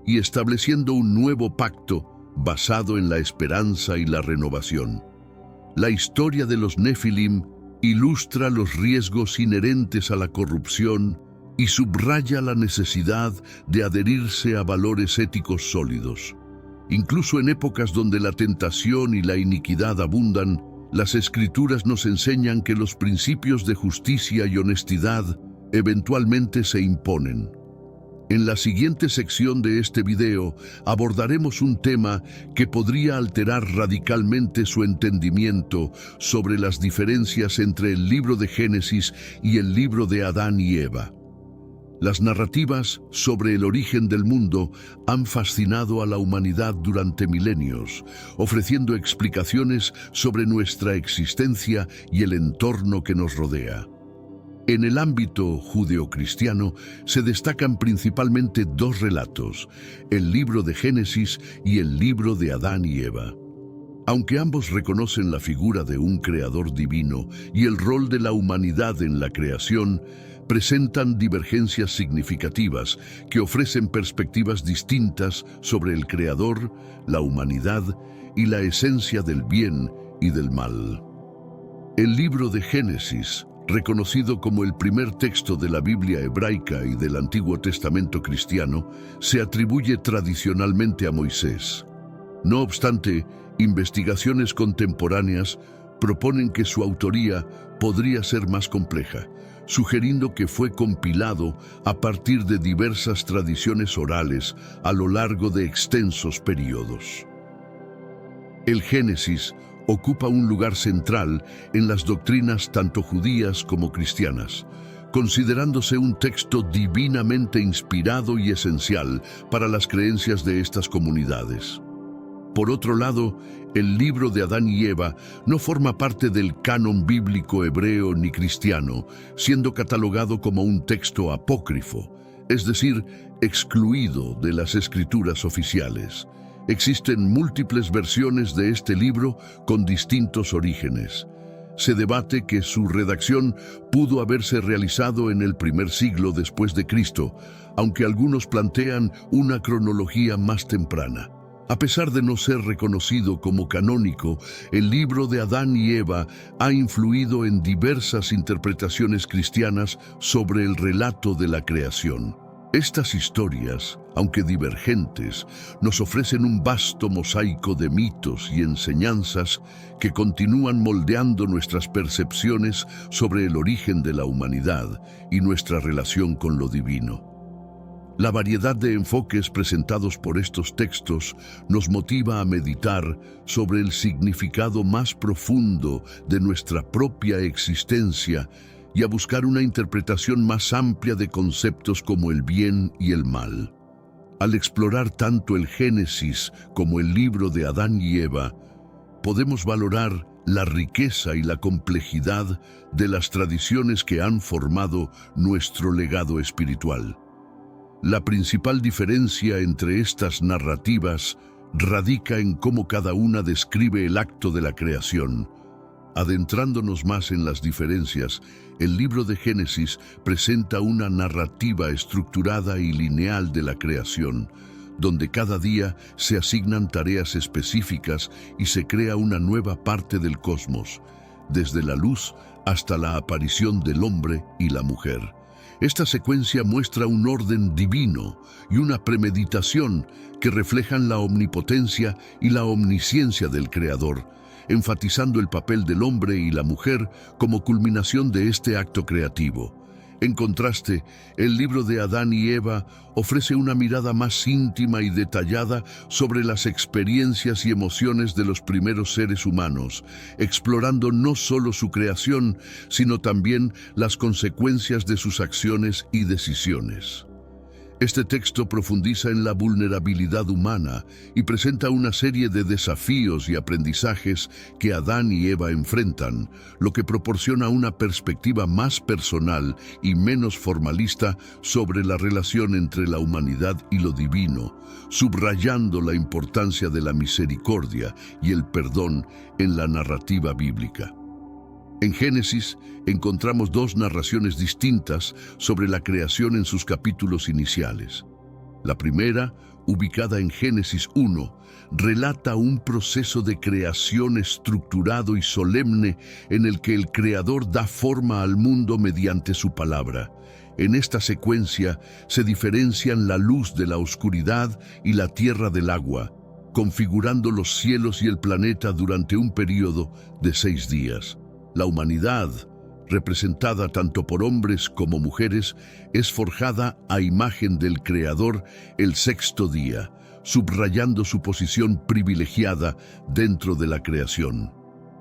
y estableciendo un nuevo pacto basado en la esperanza y la renovación. La historia de los Nefilim ilustra los riesgos inherentes a la corrupción y subraya la necesidad de adherirse a valores éticos sólidos. Incluso en épocas donde la tentación y la iniquidad abundan, las Escrituras nos enseñan que los principios de justicia y honestidad eventualmente se imponen. En la siguiente sección de este video abordaremos un tema que podría alterar radicalmente su entendimiento sobre las diferencias entre el libro de Génesis y el libro de Adán y Eva. Las narrativas sobre el origen del mundo han fascinado a la humanidad durante milenios, ofreciendo explicaciones sobre nuestra existencia y el entorno que nos rodea. En el ámbito judeocristiano se destacan principalmente dos relatos, el libro de Génesis y el libro de Adán y Eva. Aunque ambos reconocen la figura de un creador divino y el rol de la humanidad en la creación, presentan divergencias significativas que ofrecen perspectivas distintas sobre el creador, la humanidad y la esencia del bien y del mal. El libro de Génesis, reconocido como el primer texto de la Biblia hebraica y del Antiguo Testamento cristiano, se atribuye tradicionalmente a Moisés. No obstante, investigaciones contemporáneas proponen que su autoría podría ser más compleja, sugiriendo que fue compilado a partir de diversas tradiciones orales a lo largo de extensos periodos. El Génesis ocupa un lugar central en las doctrinas tanto judías como cristianas, considerándose un texto divinamente inspirado y esencial para las creencias de estas comunidades. Por otro lado, el libro de Adán y Eva no forma parte del canon bíblico hebreo ni cristiano, siendo catalogado como un texto apócrifo, es decir, excluido de las escrituras oficiales. Existen múltiples versiones de este libro con distintos orígenes. Se debate que su redacción pudo haberse realizado en el primer siglo después de Cristo, aunque algunos plantean una cronología más temprana. A pesar de no ser reconocido como canónico, el libro de Adán y Eva ha influido en diversas interpretaciones cristianas sobre el relato de la creación. Estas historias, aunque divergentes, nos ofrecen un vasto mosaico de mitos y enseñanzas que continúan moldeando nuestras percepciones sobre el origen de la humanidad y nuestra relación con lo divino. La variedad de enfoques presentados por estos textos nos motiva a meditar sobre el significado más profundo de nuestra propia existencia y a buscar una interpretación más amplia de conceptos como el bien y el mal. Al explorar tanto el Génesis como el libro de Adán y Eva, podemos valorar la riqueza y la complejidad de las tradiciones que han formado nuestro legado espiritual. La principal diferencia entre estas narrativas radica en cómo cada una describe el acto de la creación. Adentrándonos más en las diferencias, el libro de Génesis presenta una narrativa estructurada y lineal de la creación, donde cada día se asignan tareas específicas y se crea una nueva parte del cosmos, desde la luz hasta la aparición del hombre y la mujer. Esta secuencia muestra un orden divino y una premeditación que reflejan la omnipotencia y la omnisciencia del Creador, enfatizando el papel del hombre y la mujer como culminación de este acto creativo. En contraste, el libro de Adán y Eva ofrece una mirada más íntima y detallada sobre las experiencias y emociones de los primeros seres humanos, explorando no solo su creación, sino también las consecuencias de sus acciones y decisiones. Este texto profundiza en la vulnerabilidad humana y presenta una serie de desafíos y aprendizajes que Adán y Eva enfrentan, lo que proporciona una perspectiva más personal y menos formalista sobre la relación entre la humanidad y lo divino, subrayando la importancia de la misericordia y el perdón en la narrativa bíblica. En Génesis encontramos dos narraciones distintas sobre la creación en sus capítulos iniciales. La primera, ubicada en Génesis 1, relata un proceso de creación estructurado y solemne en el que el Creador da forma al mundo mediante su palabra. En esta secuencia se diferencian la luz de la oscuridad y la tierra del agua, configurando los cielos y el planeta durante un período de 6 días. La humanidad, representada tanto por hombres como mujeres, es forjada a imagen del Creador el 6º día, subrayando su posición privilegiada dentro de la creación.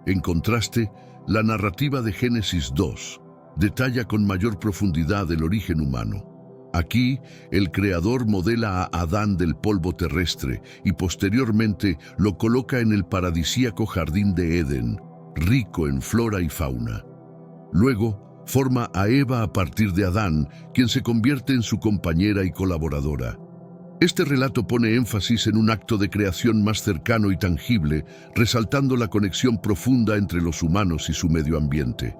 En contraste, la narrativa de Génesis 2 detalla con mayor profundidad el origen humano. Aquí, el Creador modela a Adán del polvo terrestre y posteriormente lo coloca en el paradisíaco jardín de Edén, rico en flora y fauna. Luego, forma a Eva a partir de Adán, quien se convierte en su compañera y colaboradora. Este relato pone énfasis en un acto de creación más cercano y tangible, resaltando la conexión profunda entre los humanos y su medio ambiente.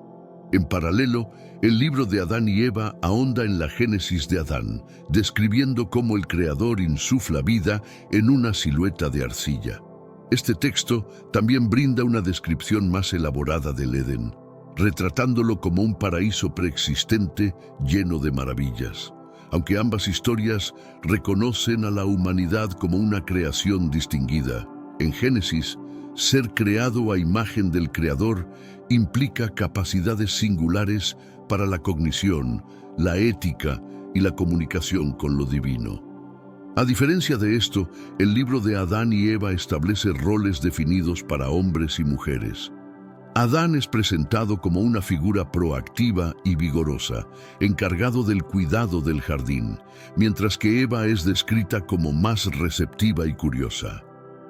En paralelo, el libro de Adán y Eva ahonda en la génesis de Adán, describiendo cómo el Creador insufla vida en una silueta de arcilla. Este texto también brinda una descripción más elaborada del Edén, retratándolo como un paraíso preexistente lleno de maravillas. Aunque ambas historias reconocen a la humanidad como una creación distinguida, en Génesis, ser creado a imagen del Creador implica capacidades singulares para la cognición, la ética y la comunicación con lo divino. A diferencia de esto, el libro de Adán y Eva establece roles definidos para hombres y mujeres. Adán es presentado como una figura proactiva y vigorosa, encargado del cuidado del jardín, mientras que Eva es descrita como más receptiva y curiosa.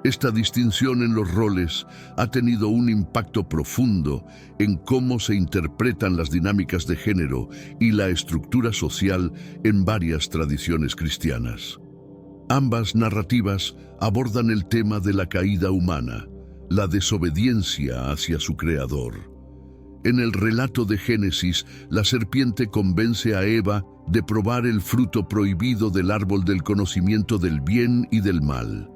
Esta distinción en los roles ha tenido un impacto profundo en cómo se interpretan las dinámicas de género y la estructura social en varias tradiciones cristianas. Ambas narrativas abordan el tema de la caída humana, la desobediencia hacia su Creador. En el relato de Génesis, la serpiente convence a Eva de probar el fruto prohibido del árbol del conocimiento del bien y del mal.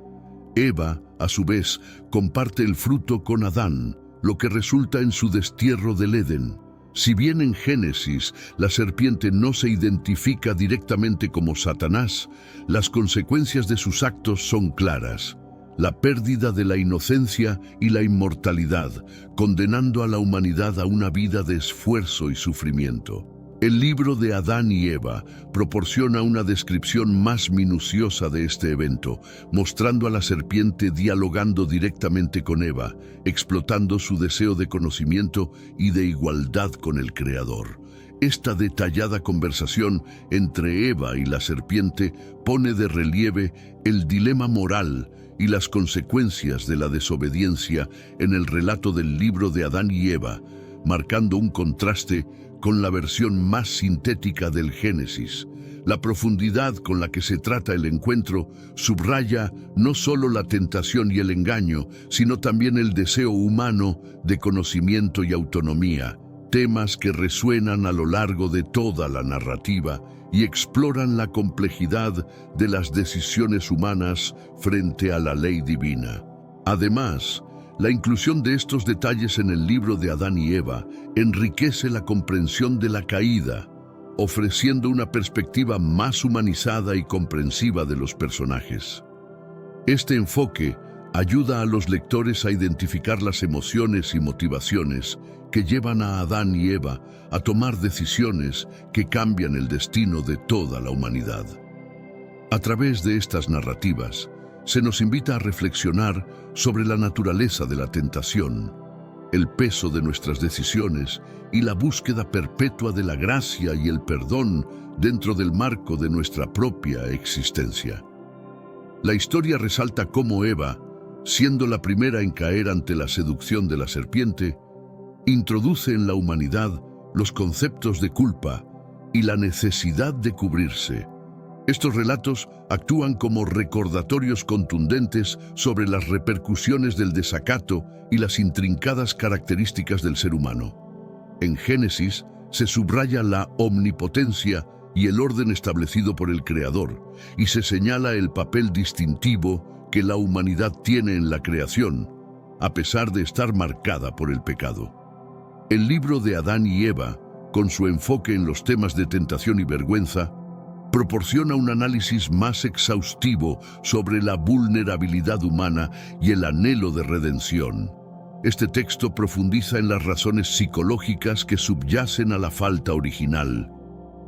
Eva, a su vez, comparte el fruto con Adán, lo que resulta en su destierro del Edén. Si bien en Génesis la serpiente no se identifica directamente como Satanás, las consecuencias de sus actos son claras: la pérdida de la inocencia y la inmortalidad, condenando a la humanidad a una vida de esfuerzo y sufrimiento. El libro de Adán y Eva proporciona una descripción más minuciosa de este evento, mostrando a la serpiente dialogando directamente con Eva, explotando su deseo de conocimiento y de igualdad con el Creador. Esta detallada conversación entre Eva y la serpiente pone de relieve el dilema moral y las consecuencias de la desobediencia en el relato del libro de Adán y Eva, marcando un contraste con la versión más sintética del Génesis. La profundidad con la que se trata el encuentro subraya no solo la tentación y el engaño, sino también el deseo humano de conocimiento y autonomía, temas que resuenan a lo largo de toda la narrativa y exploran la complejidad de las decisiones humanas frente a la ley divina. Además, la inclusión de estos detalles en el libro de Adán y Eva enriquece la comprensión de la caída, ofreciendo una perspectiva más humanizada y comprensiva de los personajes. Este enfoque ayuda a los lectores a identificar las emociones y motivaciones que llevan a Adán y Eva a tomar decisiones que cambian el destino de toda la humanidad. A través de estas narrativas, se nos invita a reflexionar sobre la naturaleza de la tentación. el peso de nuestras decisiones y la búsqueda perpetua de la gracia y el perdón dentro del marco de nuestra propia existencia. La historia resalta cómo Eva, siendo la primera en caer ante la seducción de la serpiente, introduce en la humanidad los conceptos de culpa y la necesidad de cubrirse. Estos relatos actúan como recordatorios contundentes sobre las repercusiones del desacato y las intrincadas características del ser humano. En Génesis se subraya la omnipotencia y el orden establecido por el Creador, y se señala el papel distintivo que la humanidad tiene en la creación, a pesar de estar marcada por el pecado. El libro de Adán y Eva, con su enfoque en los temas de tentación y vergüenza, proporciona un análisis más exhaustivo sobre la vulnerabilidad humana y el anhelo de redención. Este texto profundiza en las razones psicológicas que subyacen a la falta original,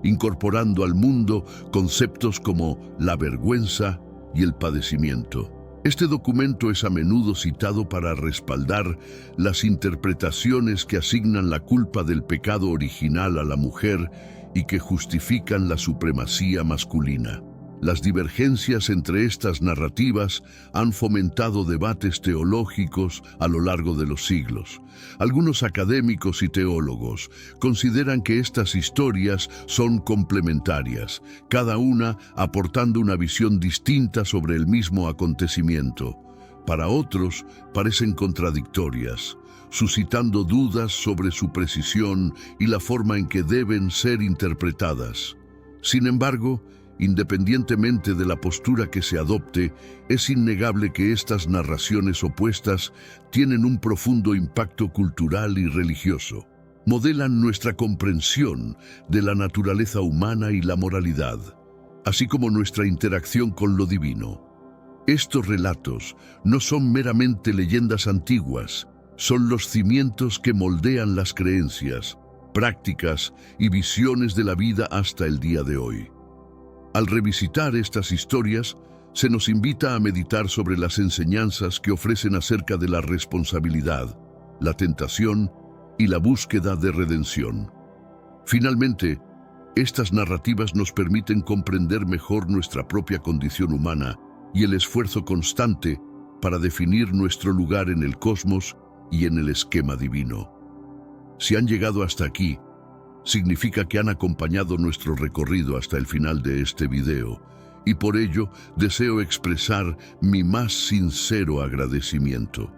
incorporando al mundo conceptos como la vergüenza y el padecimiento. Este documento es a menudo citado para respaldar las interpretaciones que asignan la culpa del pecado original a la mujer y que justifican la supremacía masculina. Las divergencias entre estas narrativas han fomentado debates teológicos a lo largo de los siglos. Algunos académicos y teólogos consideran que estas historias son complementarias, cada una aportando una visión distinta sobre el mismo acontecimiento. Para otros, parecen contradictorias, suscitando dudas sobre su precisión y la forma en que deben ser interpretadas. Sin embargo, independientemente de la postura que se adopte, es innegable que estas narraciones opuestas tienen un profundo impacto cultural y religioso. Modelan nuestra comprensión de la naturaleza humana y la moralidad, así como nuestra interacción con lo divino. Estos relatos no son meramente leyendas antiguas, son los cimientos que moldean las creencias, prácticas y visiones de la vida hasta el día de hoy. Al revisitar estas historias, se nos invita a meditar sobre las enseñanzas que ofrecen acerca de la responsabilidad, la tentación y la búsqueda de redención. Finalmente, estas narrativas nos permiten comprender mejor nuestra propia condición humana y el esfuerzo constante para definir nuestro lugar en el cosmos y en el esquema divino. Si han llegado hasta aquí, significa que han acompañado nuestro recorrido hasta el final de este video, y por ello deseo expresar mi más sincero agradecimiento.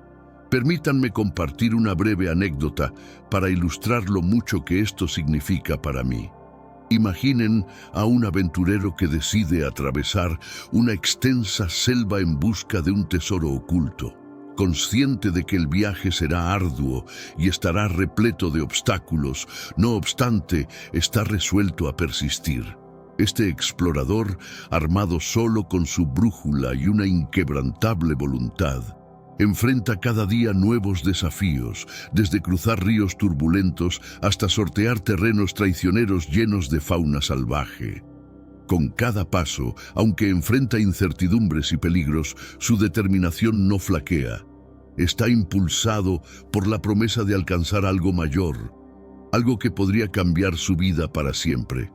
Permítanme compartir una breve anécdota para ilustrar lo mucho que esto significa para mí. Imaginen a un aventurero que decide atravesar una extensa selva en busca de un tesoro oculto. Consciente de que el viaje será arduo y estará repleto de obstáculos, no obstante, está resuelto a persistir. Este explorador, armado solo con su brújula y una inquebrantable voluntad, enfrenta cada día nuevos desafíos, desde cruzar ríos turbulentos hasta sortear terrenos traicioneros llenos de fauna salvaje. Con cada paso, aunque enfrenta incertidumbres y peligros, su determinación no flaquea. Está impulsado por la promesa de alcanzar algo mayor, algo que podría cambiar su vida para siempre.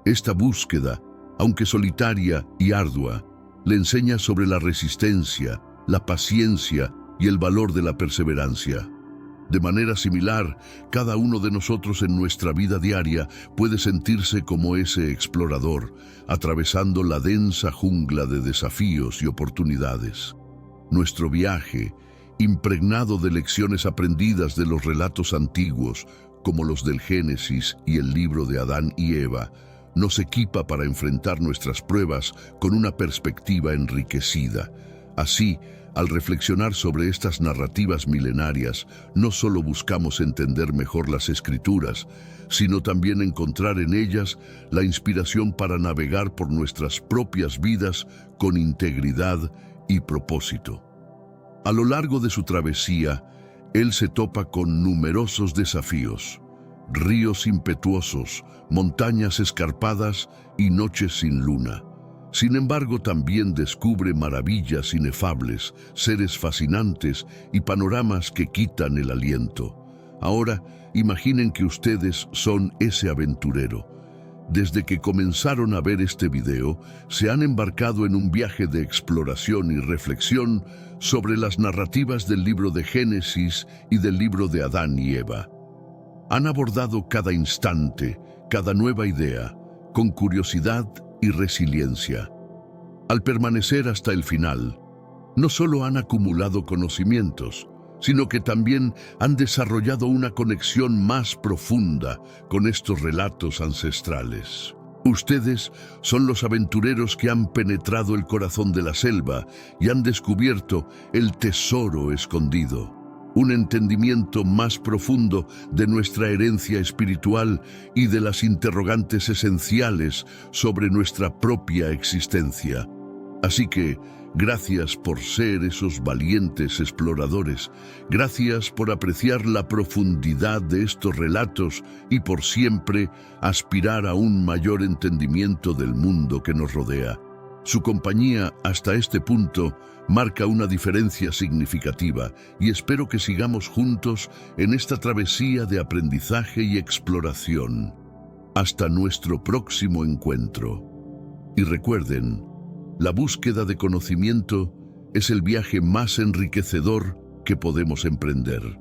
Esta búsqueda, aunque solitaria y ardua, le enseña sobre la resistencia, la paciencia y el valor de la perseverancia. De manera similar, cada uno de nosotros en nuestra vida diaria puede sentirse como ese explorador, atravesando la densa jungla de desafíos y oportunidades. Nuestro viaje, impregnado de lecciones aprendidas de los relatos antiguos, como los del Génesis y el libro de Adán y Eva, nos equipa para enfrentar nuestras pruebas con una perspectiva enriquecida. Así, al reflexionar sobre estas narrativas milenarias, no solo buscamos entender mejor las Escrituras, sino también encontrar en ellas la inspiración para navegar por nuestras propias vidas con integridad y propósito. A lo largo de su travesía, él se topa con numerosos desafíos: ríos impetuosos, montañas escarpadas y noches sin luna. Sin embargo, también descubre maravillas inefables, seres fascinantes y panoramas que quitan el aliento. Ahora, imaginen que ustedes son ese aventurero. Desde que comenzaron a ver este video, se han embarcado en un viaje de exploración y reflexión sobre las narrativas del libro de Génesis y del libro de Adán y Eva. Han abordado cada instante, cada nueva idea, con curiosidad y resiliencia. Al permanecer hasta el final, no solo han acumulado conocimientos, sino que también han desarrollado una conexión más profunda con estos relatos ancestrales. Ustedes son los aventureros que han penetrado el corazón de la selva y han descubierto el tesoro escondido, un entendimiento más profundo de nuestra herencia espiritual y de las interrogantes esenciales sobre nuestra propia existencia. Así que, gracias por ser esos valientes exploradores, gracias por apreciar la profundidad de estos relatos y por siempre aspirar a un mayor entendimiento del mundo que nos rodea. Su compañía hasta este punto marca una diferencia significativa y espero que sigamos juntos en esta travesía de aprendizaje y exploración. Hasta nuestro próximo encuentro. Y recuerden, la búsqueda de conocimiento es el viaje más enriquecedor que podemos emprender.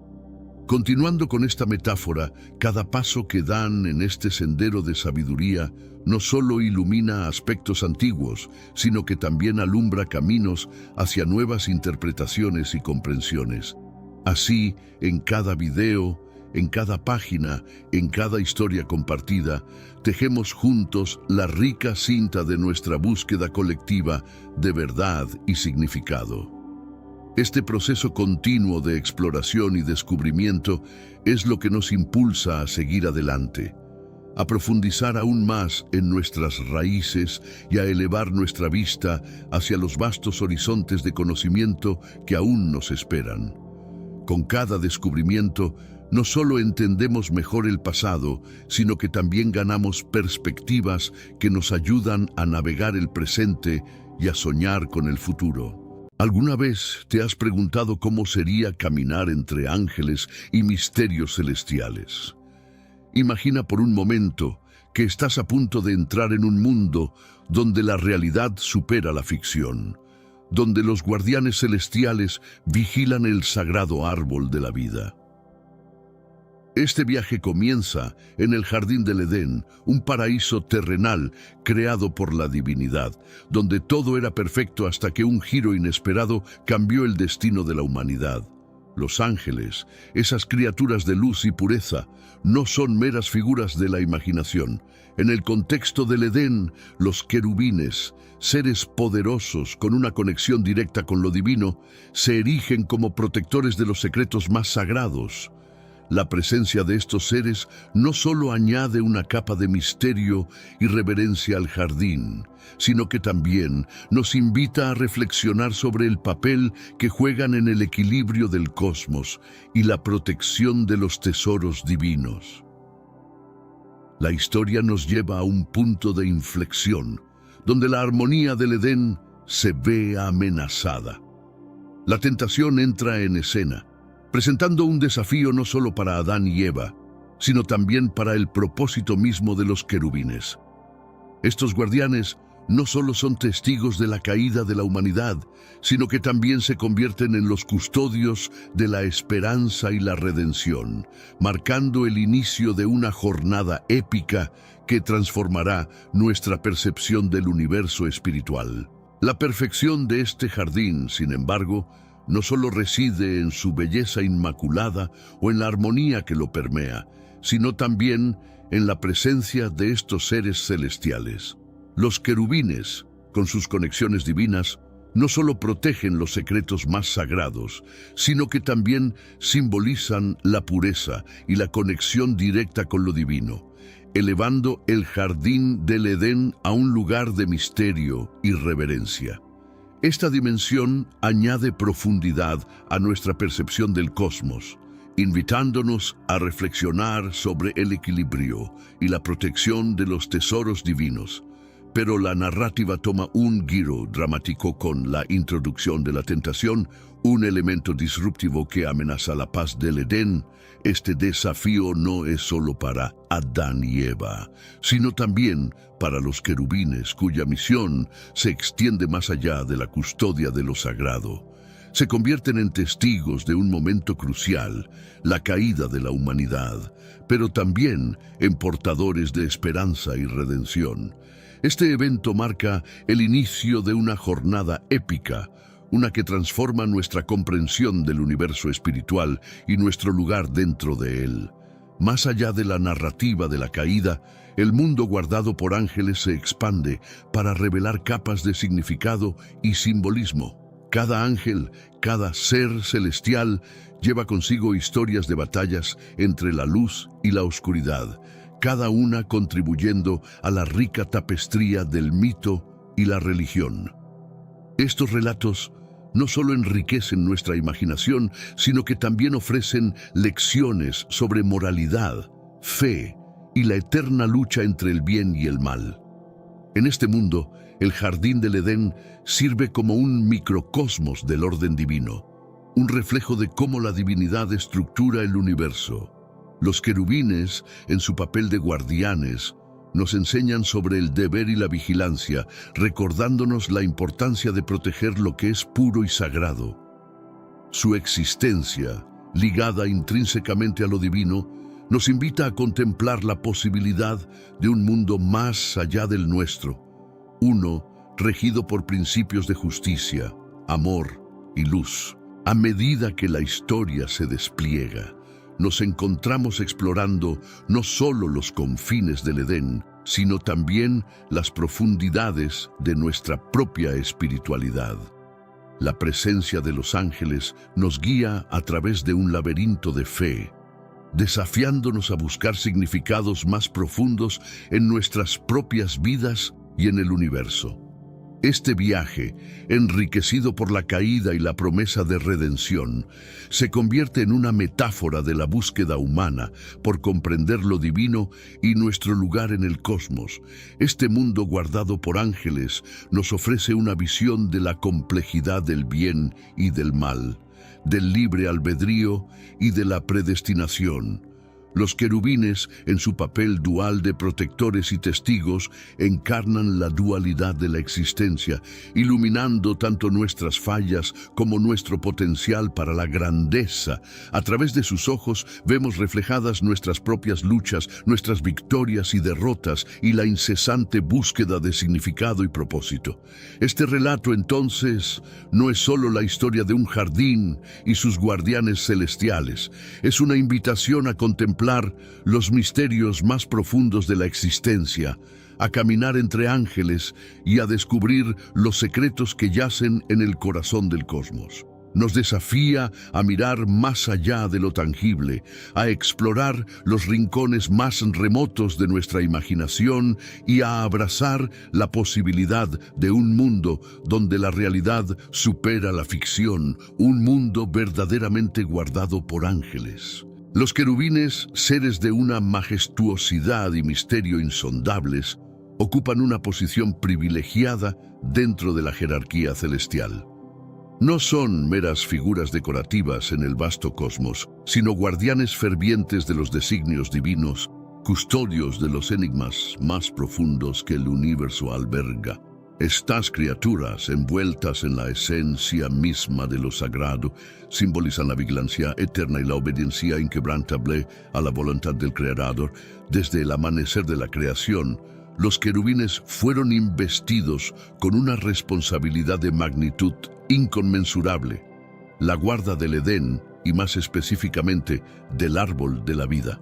Continuando con esta metáfora, cada paso que dan en este sendero de sabiduría no solo ilumina aspectos antiguos, sino que también alumbra caminos hacia nuevas interpretaciones y comprensiones. Así, en cada video, en cada página, en cada historia compartida, tejemos juntos la rica cinta de nuestra búsqueda colectiva de verdad y significado. Este proceso continuo de exploración y descubrimiento es lo que nos impulsa a seguir adelante, a profundizar aún más en nuestras raíces y a elevar nuestra vista hacia los vastos horizontes de conocimiento que aún nos esperan. Con cada descubrimiento, no solo entendemos mejor el pasado, sino que también ganamos perspectivas que nos ayudan a navegar el presente y a soñar con el futuro. ¿Alguna vez te has preguntado cómo sería caminar entre ángeles y misterios celestiales? Imagina por un momento que estás a punto de entrar en un mundo donde la realidad supera la ficción, donde los guardianes celestiales vigilan el sagrado árbol de la vida. Este viaje comienza en el Jardín del Edén, un paraíso terrenal creado por la divinidad, donde todo era perfecto hasta que un giro inesperado cambió el destino de la humanidad. Los ángeles, esas criaturas de luz y pureza, no son meras figuras de la imaginación. En el contexto del Edén, los querubines, seres poderosos con una conexión directa con lo divino, se erigen como protectores de los secretos más sagrados. La presencia de estos seres no solo añade una capa de misterio y reverencia al jardín, sino que también nos invita a reflexionar sobre el papel que juegan en el equilibrio del cosmos y la protección de los tesoros divinos. La historia nos lleva a un punto de inflexión, donde la armonía del Edén se ve amenazada. La tentación entra en escena, presentando un desafío no solo para Adán y Eva, sino también para el propósito mismo de los querubines. Estos guardianes no solo son testigos de la caída de la humanidad, sino que también se convierten en los custodios de la esperanza y la redención, marcando el inicio de una jornada épica que transformará nuestra percepción del universo espiritual. La perfección de este jardín, sin embargo, no solo reside en su belleza inmaculada o en la armonía que lo permea, sino también en la presencia de estos seres celestiales. Los querubines, con sus conexiones divinas, no solo protegen los secretos más sagrados, sino que también simbolizan la pureza y la conexión directa con lo divino, elevando el Jardín del Edén a un lugar de misterio y reverencia. Esta dimensión añade profundidad a nuestra percepción del cosmos, invitándonos a reflexionar sobre el equilibrio y la protección de los tesoros divinos. Pero la narrativa toma un giro dramático con la introducción de la tentación, un elemento disruptivo que amenaza la paz del Edén. Este desafío no es solo para Adán y Eva, sino también para los querubines, cuya misión se extiende más allá de la custodia de lo sagrado. Se convierten en testigos de un momento crucial, la caída de la humanidad, pero también en portadores de esperanza y redención. Este evento marca el inicio de una jornada épica, una que transforma nuestra comprensión del universo espiritual y nuestro lugar dentro de él. Más allá de la narrativa de la caída, el mundo guardado por ángeles se expande para revelar capas de significado y simbolismo. Cada ángel, cada ser celestial, lleva consigo historias de batallas entre la luz y la oscuridad, cada una contribuyendo a la rica tapestría del mito y la religión. Estos relatos no solo enriquecen nuestra imaginación, sino que también ofrecen lecciones sobre moralidad, fe y la eterna lucha entre el bien y el mal. En este mundo, el jardín del Edén sirve como un microcosmos del orden divino, un reflejo de cómo la divinidad estructura el universo. Los querubines, en su papel de guardianes, nos enseñan sobre el deber y la vigilancia, recordándonos la importancia de proteger lo que es puro y sagrado. Su existencia, ligada intrínsecamente a lo divino, nos invita a contemplar la posibilidad de un mundo más allá del nuestro, uno regido por principios de justicia, amor y luz. A medida que la historia se despliega, nos encontramos explorando no solo los confines del Edén, sino también las profundidades de nuestra propia espiritualidad. La presencia de los ángeles nos guía a través de un laberinto de fe, desafiándonos a buscar significados más profundos en nuestras propias vidas y en el universo. Este viaje, enriquecido por la caída y la promesa de redención, se convierte en una metáfora de la búsqueda humana por comprender lo divino y nuestro lugar en el cosmos. Este mundo guardado por ángeles nos ofrece una visión de la complejidad del bien y del mal, del libre albedrío y de la predestinación. Los querubines, en su papel dual de protectores y testigos, encarnan la dualidad de la existencia, iluminando tanto nuestras fallas como nuestro potencial para la grandeza. A través de sus ojos vemos reflejadas nuestras propias luchas, nuestras victorias y derrotas, y la incesante búsqueda de significado y propósito. Este relato, entonces, no es solo la historia de un jardín y sus guardianes celestiales. Es una invitación a contemplar los misterios más profundos de la existencia, a caminar entre ángeles y a descubrir los secretos que yacen en el corazón del cosmos. Nos desafía a mirar más allá de lo tangible, a explorar los rincones más remotos de nuestra imaginación y a abrazar la posibilidad de un mundo donde la realidad supera la ficción, un mundo verdaderamente guardado por ángeles. Los querubines, seres de una majestuosidad y misterio insondables, ocupan una posición privilegiada dentro de la jerarquía celestial. No son meras figuras decorativas en el vasto cosmos, sino guardianes fervientes de los designios divinos, custodios de los enigmas más profundos que el universo alberga. Estas criaturas, envueltas en la esencia misma de lo sagrado, simbolizan la vigilancia eterna y la obediencia inquebrantable a la voluntad del Creador. Desde el amanecer de la creación, los querubines fueron investidos con una responsabilidad de magnitud inconmensurable: la guarda del Edén y, más específicamente, del árbol de la vida.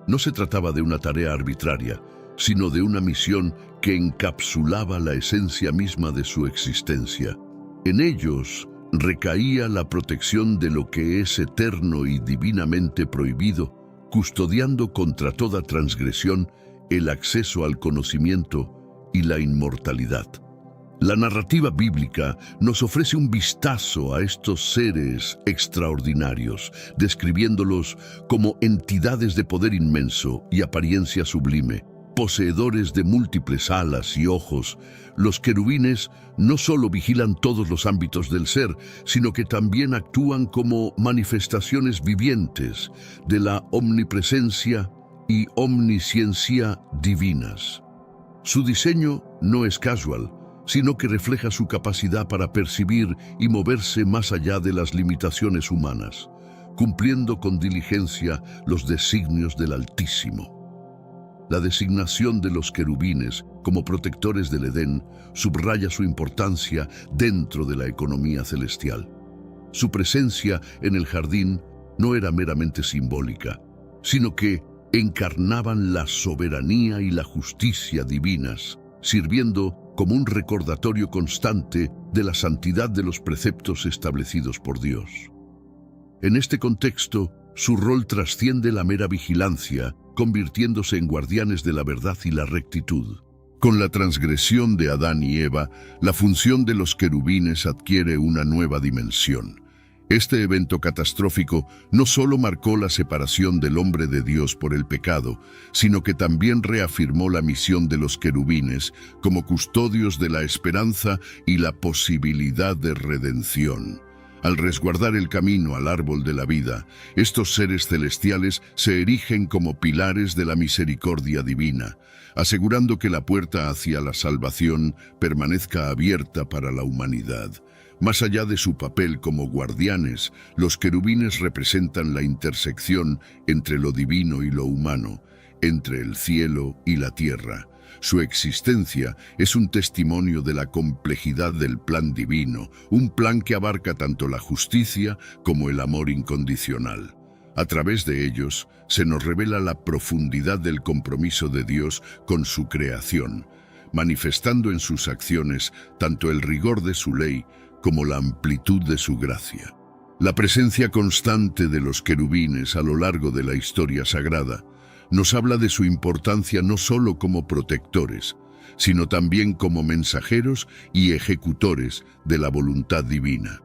No se trataba de una tarea arbitraria, sino de una misión que encapsulaba la esencia misma de su existencia. En ellos recaía la protección de lo que es eterno y divinamente prohibido, custodiando contra toda transgresión el acceso al conocimiento y la inmortalidad. La narrativa bíblica nos ofrece un vistazo a estos seres extraordinarios, describiéndolos como entidades de poder inmenso y apariencia sublime. Poseedores de múltiples alas y ojos, los querubines no solo vigilan todos los ámbitos del ser, sino que también actúan como manifestaciones vivientes de la omnipresencia y omnisciencia divinas. Su diseño no es casual, sino que refleja su capacidad para percibir y moverse más allá de las limitaciones humanas, cumpliendo con diligencia los designios del Altísimo. La designación de los querubines como protectores del Edén subraya su importancia dentro de la economía celestial. Su presencia en el jardín no era meramente simbólica, sino que encarnaban la soberanía y la justicia divinas, sirviendo como un recordatorio constante de la santidad de los preceptos establecidos por Dios. En este contexto, su rol trasciende la mera vigilancia, convirtiéndose en guardianes de la verdad y la rectitud. Con la transgresión de Adán y Eva, la función de los querubines adquiere una nueva dimensión. Este evento catastrófico no solo marcó la separación del hombre de Dios por el pecado, sino que también reafirmó la misión de los querubines como custodios de la esperanza y la posibilidad de redención. Al resguardar el camino al árbol de la vida, estos seres celestiales se erigen como pilares de la misericordia divina, asegurando que la puerta hacia la salvación permanezca abierta para la humanidad. Más allá de su papel como guardianes, los querubines representan la intersección entre lo divino y lo humano, entre el cielo y la tierra. Su existencia es un testimonio de la complejidad del plan divino, un plan que abarca tanto la justicia como el amor incondicional. A través de ellos se nos revela la profundidad del compromiso de Dios con su creación, manifestando en sus acciones tanto el rigor de su ley como la amplitud de su gracia. La presencia constante de los querubines a lo largo de la historia sagrada nos habla de su importancia no solo como protectores, sino también como mensajeros y ejecutores de la voluntad divina.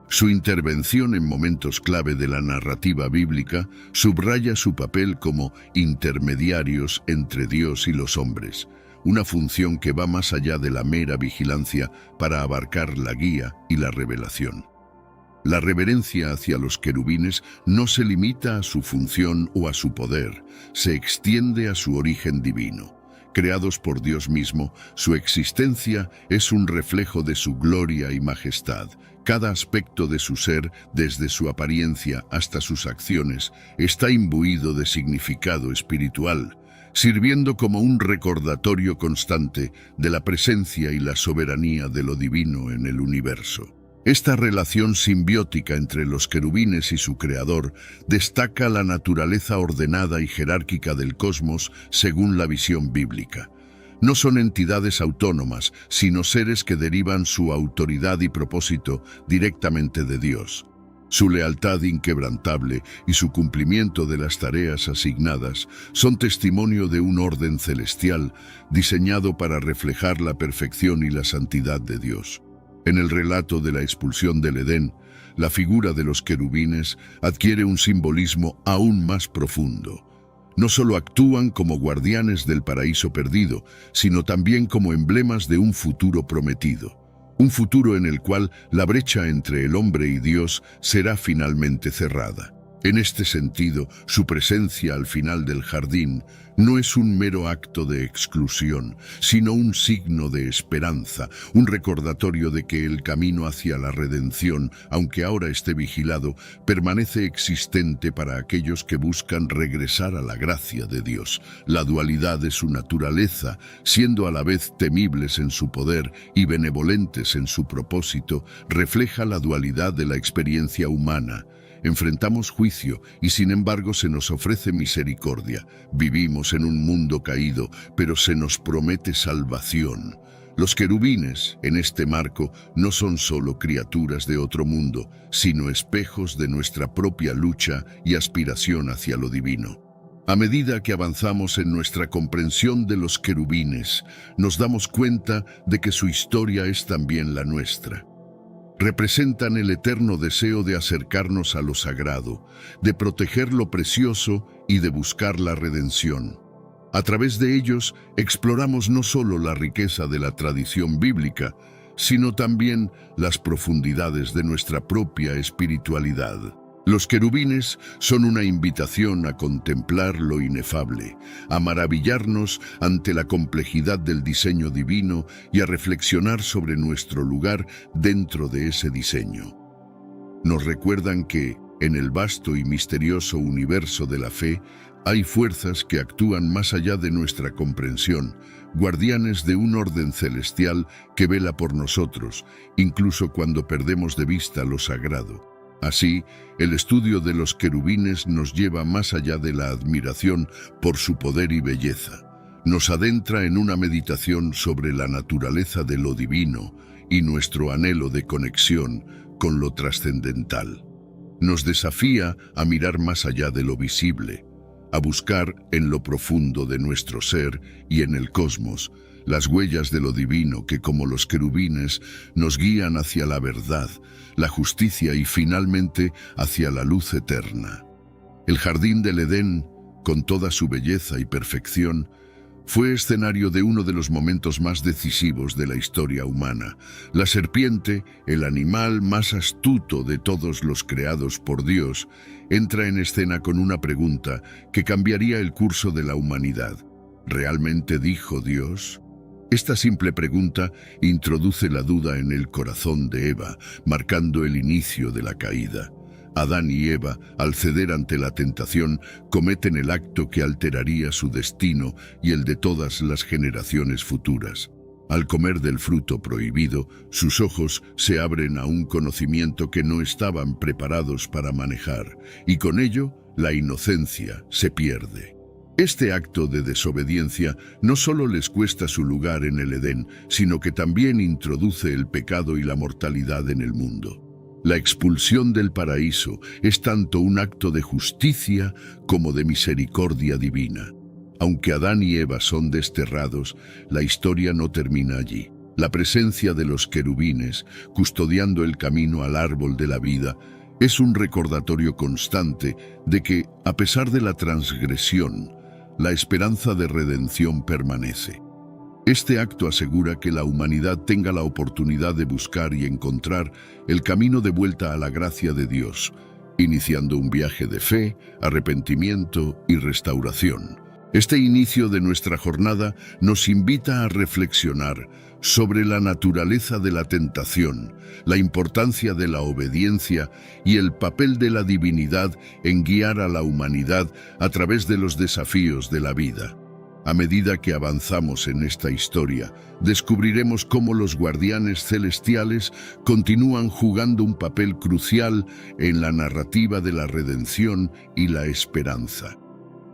Su intervención en momentos clave de la narrativa bíblica subraya su papel como intermediarios entre Dios y los hombres, una función que va más allá de la mera vigilancia para abarcar la guía y la revelación. La reverencia hacia los querubines no se limita a su función o a su poder, se extiende a su origen divino. Creados por Dios mismo, su existencia es un reflejo de su gloria y majestad. Cada aspecto de su ser, desde su apariencia hasta sus acciones, está imbuido de significado espiritual, sirviendo como un recordatorio constante de la presencia y la soberanía de lo divino en el universo. Esta relación simbiótica entre los querubines y su creador destaca la naturaleza ordenada y jerárquica del cosmos según la visión bíblica. No son entidades autónomas, sino seres que derivan su autoridad y propósito directamente de Dios. Su lealtad inquebrantable y su cumplimiento de las tareas asignadas son testimonio de un orden celestial diseñado para reflejar la perfección y la santidad de Dios. En el relato de la expulsión del Edén, la figura de los querubines adquiere un simbolismo aún más profundo. No solo actúan como guardianes del paraíso perdido, sino también como emblemas de un futuro prometido. Un futuro en el cual la brecha entre el hombre y Dios será finalmente cerrada. En este sentido, su presencia al final del jardín no es un mero acto de exclusión, sino un signo de esperanza, un recordatorio de que el camino hacia la redención, aunque ahora esté vigilado, permanece existente para aquellos que buscan regresar a la gracia de Dios. La dualidad de su naturaleza, siendo a la vez temibles en su poder y benevolentes en su propósito, refleja la dualidad de la experiencia humana. Enfrentamos juicio y sin embargo se nos ofrece misericordia. Vivimos en un mundo caído, pero se nos promete salvación. Los querubines, en este marco, no son solo criaturas de otro mundo, sino espejos de nuestra propia lucha y aspiración hacia lo divino. A medida que avanzamos en nuestra comprensión de los querubines, nos damos cuenta de que su historia es también la nuestra. Representan el eterno deseo de acercarnos a lo sagrado, de proteger lo precioso y de buscar la redención. A través de ellos exploramos no solo la riqueza de la tradición bíblica, sino también las profundidades de nuestra propia espiritualidad. Los querubines son una invitación a contemplar lo inefable, a maravillarnos ante la complejidad del diseño divino y a reflexionar sobre nuestro lugar dentro de ese diseño. Nos recuerdan que, en el vasto y misterioso universo de la fe, hay fuerzas que actúan más allá de nuestra comprensión, guardianes de un orden celestial que vela por nosotros, incluso cuando perdemos de vista lo sagrado. Así, el estudio de los querubines nos lleva más allá de la admiración por su poder y belleza. Nos adentra en una meditación sobre la naturaleza de lo divino y nuestro anhelo de conexión con lo trascendental. Nos desafía a mirar más allá de lo visible, a buscar en lo profundo de nuestro ser y en el cosmos las huellas de lo divino que, como los querubines, nos guían hacia la verdad, la justicia y finalmente hacia la luz eterna. El jardín del Edén, con toda su belleza y perfección, fue escenario de uno de los momentos más decisivos de la historia humana. La serpiente, el animal más astuto de todos los creados por Dios, entra en escena con una pregunta que cambiaría el curso de la humanidad. ¿Realmente dijo Dios? Esta simple pregunta introduce la duda en el corazón de Eva, marcando el inicio de la caída. Adán y Eva, al ceder ante la tentación, cometen el acto que alteraría su destino y el de todas las generaciones futuras. Al comer del fruto prohibido, sus ojos se abren a un conocimiento que no estaban preparados para manejar, y con ello, la inocencia se pierde. Este acto de desobediencia no solo les cuesta su lugar en el Edén, sino que también introduce el pecado y la mortalidad en el mundo. La expulsión del paraíso es tanto un acto de justicia como de misericordia divina. Aunque Adán y Eva son desterrados, la historia no termina allí. La presencia de los querubines, custodiando el camino al árbol de la vida, es un recordatorio constante de que, a pesar de la transgresión, la esperanza de redención permanece. Este acto asegura que la humanidad tenga la oportunidad de buscar y encontrar el camino de vuelta a la gracia de Dios, iniciando un viaje de fe, arrepentimiento y restauración. Este inicio de nuestra jornada nos invita a reflexionar sobre la naturaleza de la tentación, la importancia de la obediencia y el papel de la divinidad en guiar a la humanidad a través de los desafíos de la vida. A medida que avanzamos en esta historia, descubriremos cómo los guardianes celestiales continúan jugando un papel crucial en la narrativa de la redención y la esperanza.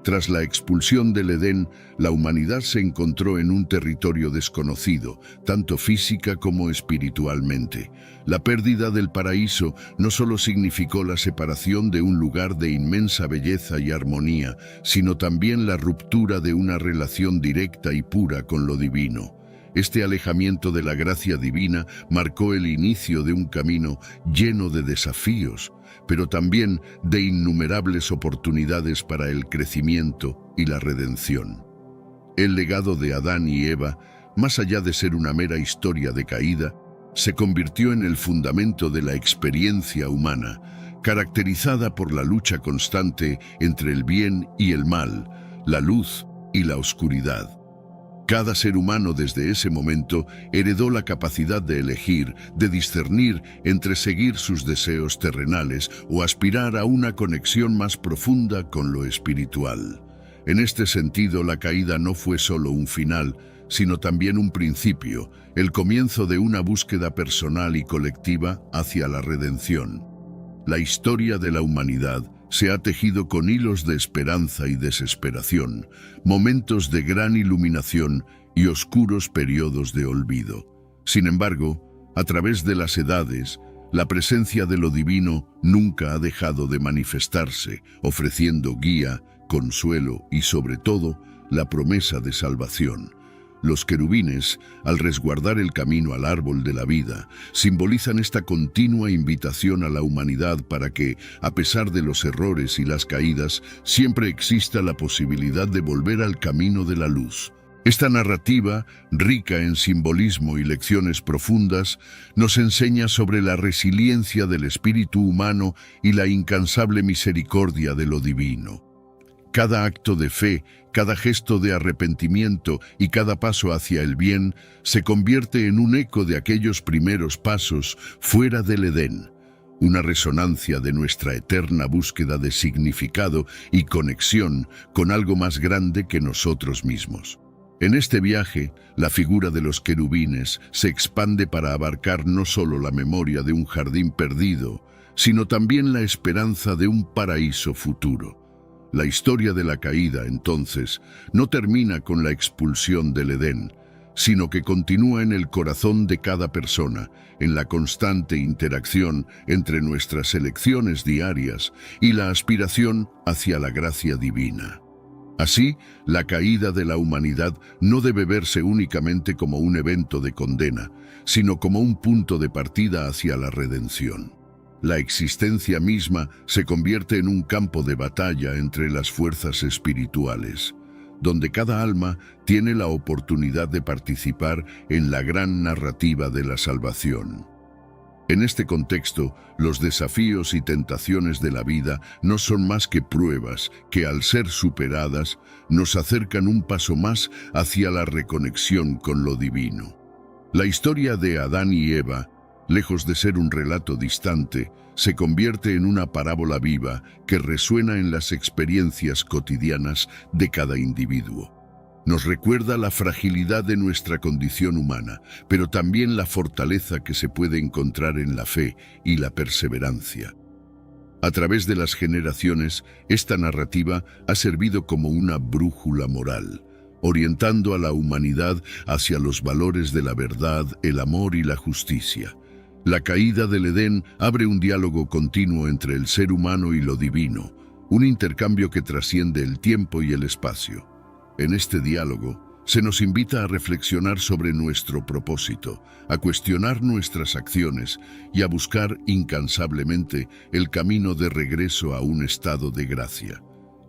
Tras la expulsión del Edén, la humanidad se encontró en un territorio desconocido, tanto física como espiritualmente. La pérdida del paraíso no solo significó la separación de un lugar de inmensa belleza y armonía, sino también la ruptura de una relación directa y pura con lo divino. Este alejamiento de la gracia divina marcó el inicio de un camino lleno de desafíos, pero también de innumerables oportunidades para el crecimiento y la redención. El legado de Adán y Eva, más allá de ser una mera historia de caída, se convirtió en el fundamento de la experiencia humana, caracterizada por la lucha constante entre el bien y el mal, la luz y la oscuridad. Cada ser humano desde ese momento heredó la capacidad de elegir, de discernir entre seguir sus deseos terrenales o aspirar a una conexión más profunda con lo espiritual. En este sentido, la caída no fue solo un final, sino también un principio, el comienzo de una búsqueda personal y colectiva hacia la redención. La historia de la humanidad se ha tejido con hilos de esperanza y desesperación, momentos de gran iluminación y oscuros periodos de olvido. Sin embargo, a través de las edades, la presencia de lo divino nunca ha dejado de manifestarse, ofreciendo guía, consuelo y, sobre todo, la promesa de salvación. Los querubines, al resguardar el camino al árbol de la vida, simbolizan esta continua invitación a la humanidad para que, a pesar de los errores y las caídas, siempre exista la posibilidad de volver al camino de la luz. Esta narrativa, rica en simbolismo y lecciones profundas, nos enseña sobre la resiliencia del espíritu humano y la incansable misericordia de lo divino. Cada acto de fe, cada gesto de arrepentimiento y cada paso hacia el bien se convierte en un eco de aquellos primeros pasos fuera del Edén, una resonancia de nuestra eterna búsqueda de significado y conexión con algo más grande que nosotros mismos. En este viaje, la figura de los querubines se expande para abarcar no solo la memoria de un jardín perdido, sino también la esperanza de un paraíso futuro. La historia de la caída, entonces, no termina con la expulsión del Edén, sino que continúa en el corazón de cada persona, en la constante interacción entre nuestras elecciones diarias y la aspiración hacia la gracia divina. Así, la caída de la humanidad no debe verse únicamente como un evento de condena, sino como un punto de partida hacia la redención. La existencia misma se convierte en un campo de batalla entre las fuerzas espirituales, donde cada alma tiene la oportunidad de participar en la gran narrativa de la salvación. En este contexto, los desafíos y tentaciones de la vida no son más que pruebas que, al ser superadas, nos acercan un paso más hacia la reconexión con lo divino. La historia de Adán y Eva, lejos de ser un relato distante, se convierte en una parábola viva que resuena en las experiencias cotidianas de cada individuo. Nos recuerda la fragilidad de nuestra condición humana, pero también la fortaleza que se puede encontrar en la fe y la perseverancia. A través de las generaciones, esta narrativa ha servido como una brújula moral, orientando a la humanidad hacia los valores de la verdad, el amor y la justicia. La caída del Edén abre un diálogo continuo entre el ser humano y lo divino, un intercambio que trasciende el tiempo y el espacio. En este diálogo, se nos invita a reflexionar sobre nuestro propósito, a cuestionar nuestras acciones y a buscar incansablemente el camino de regreso a un estado de gracia.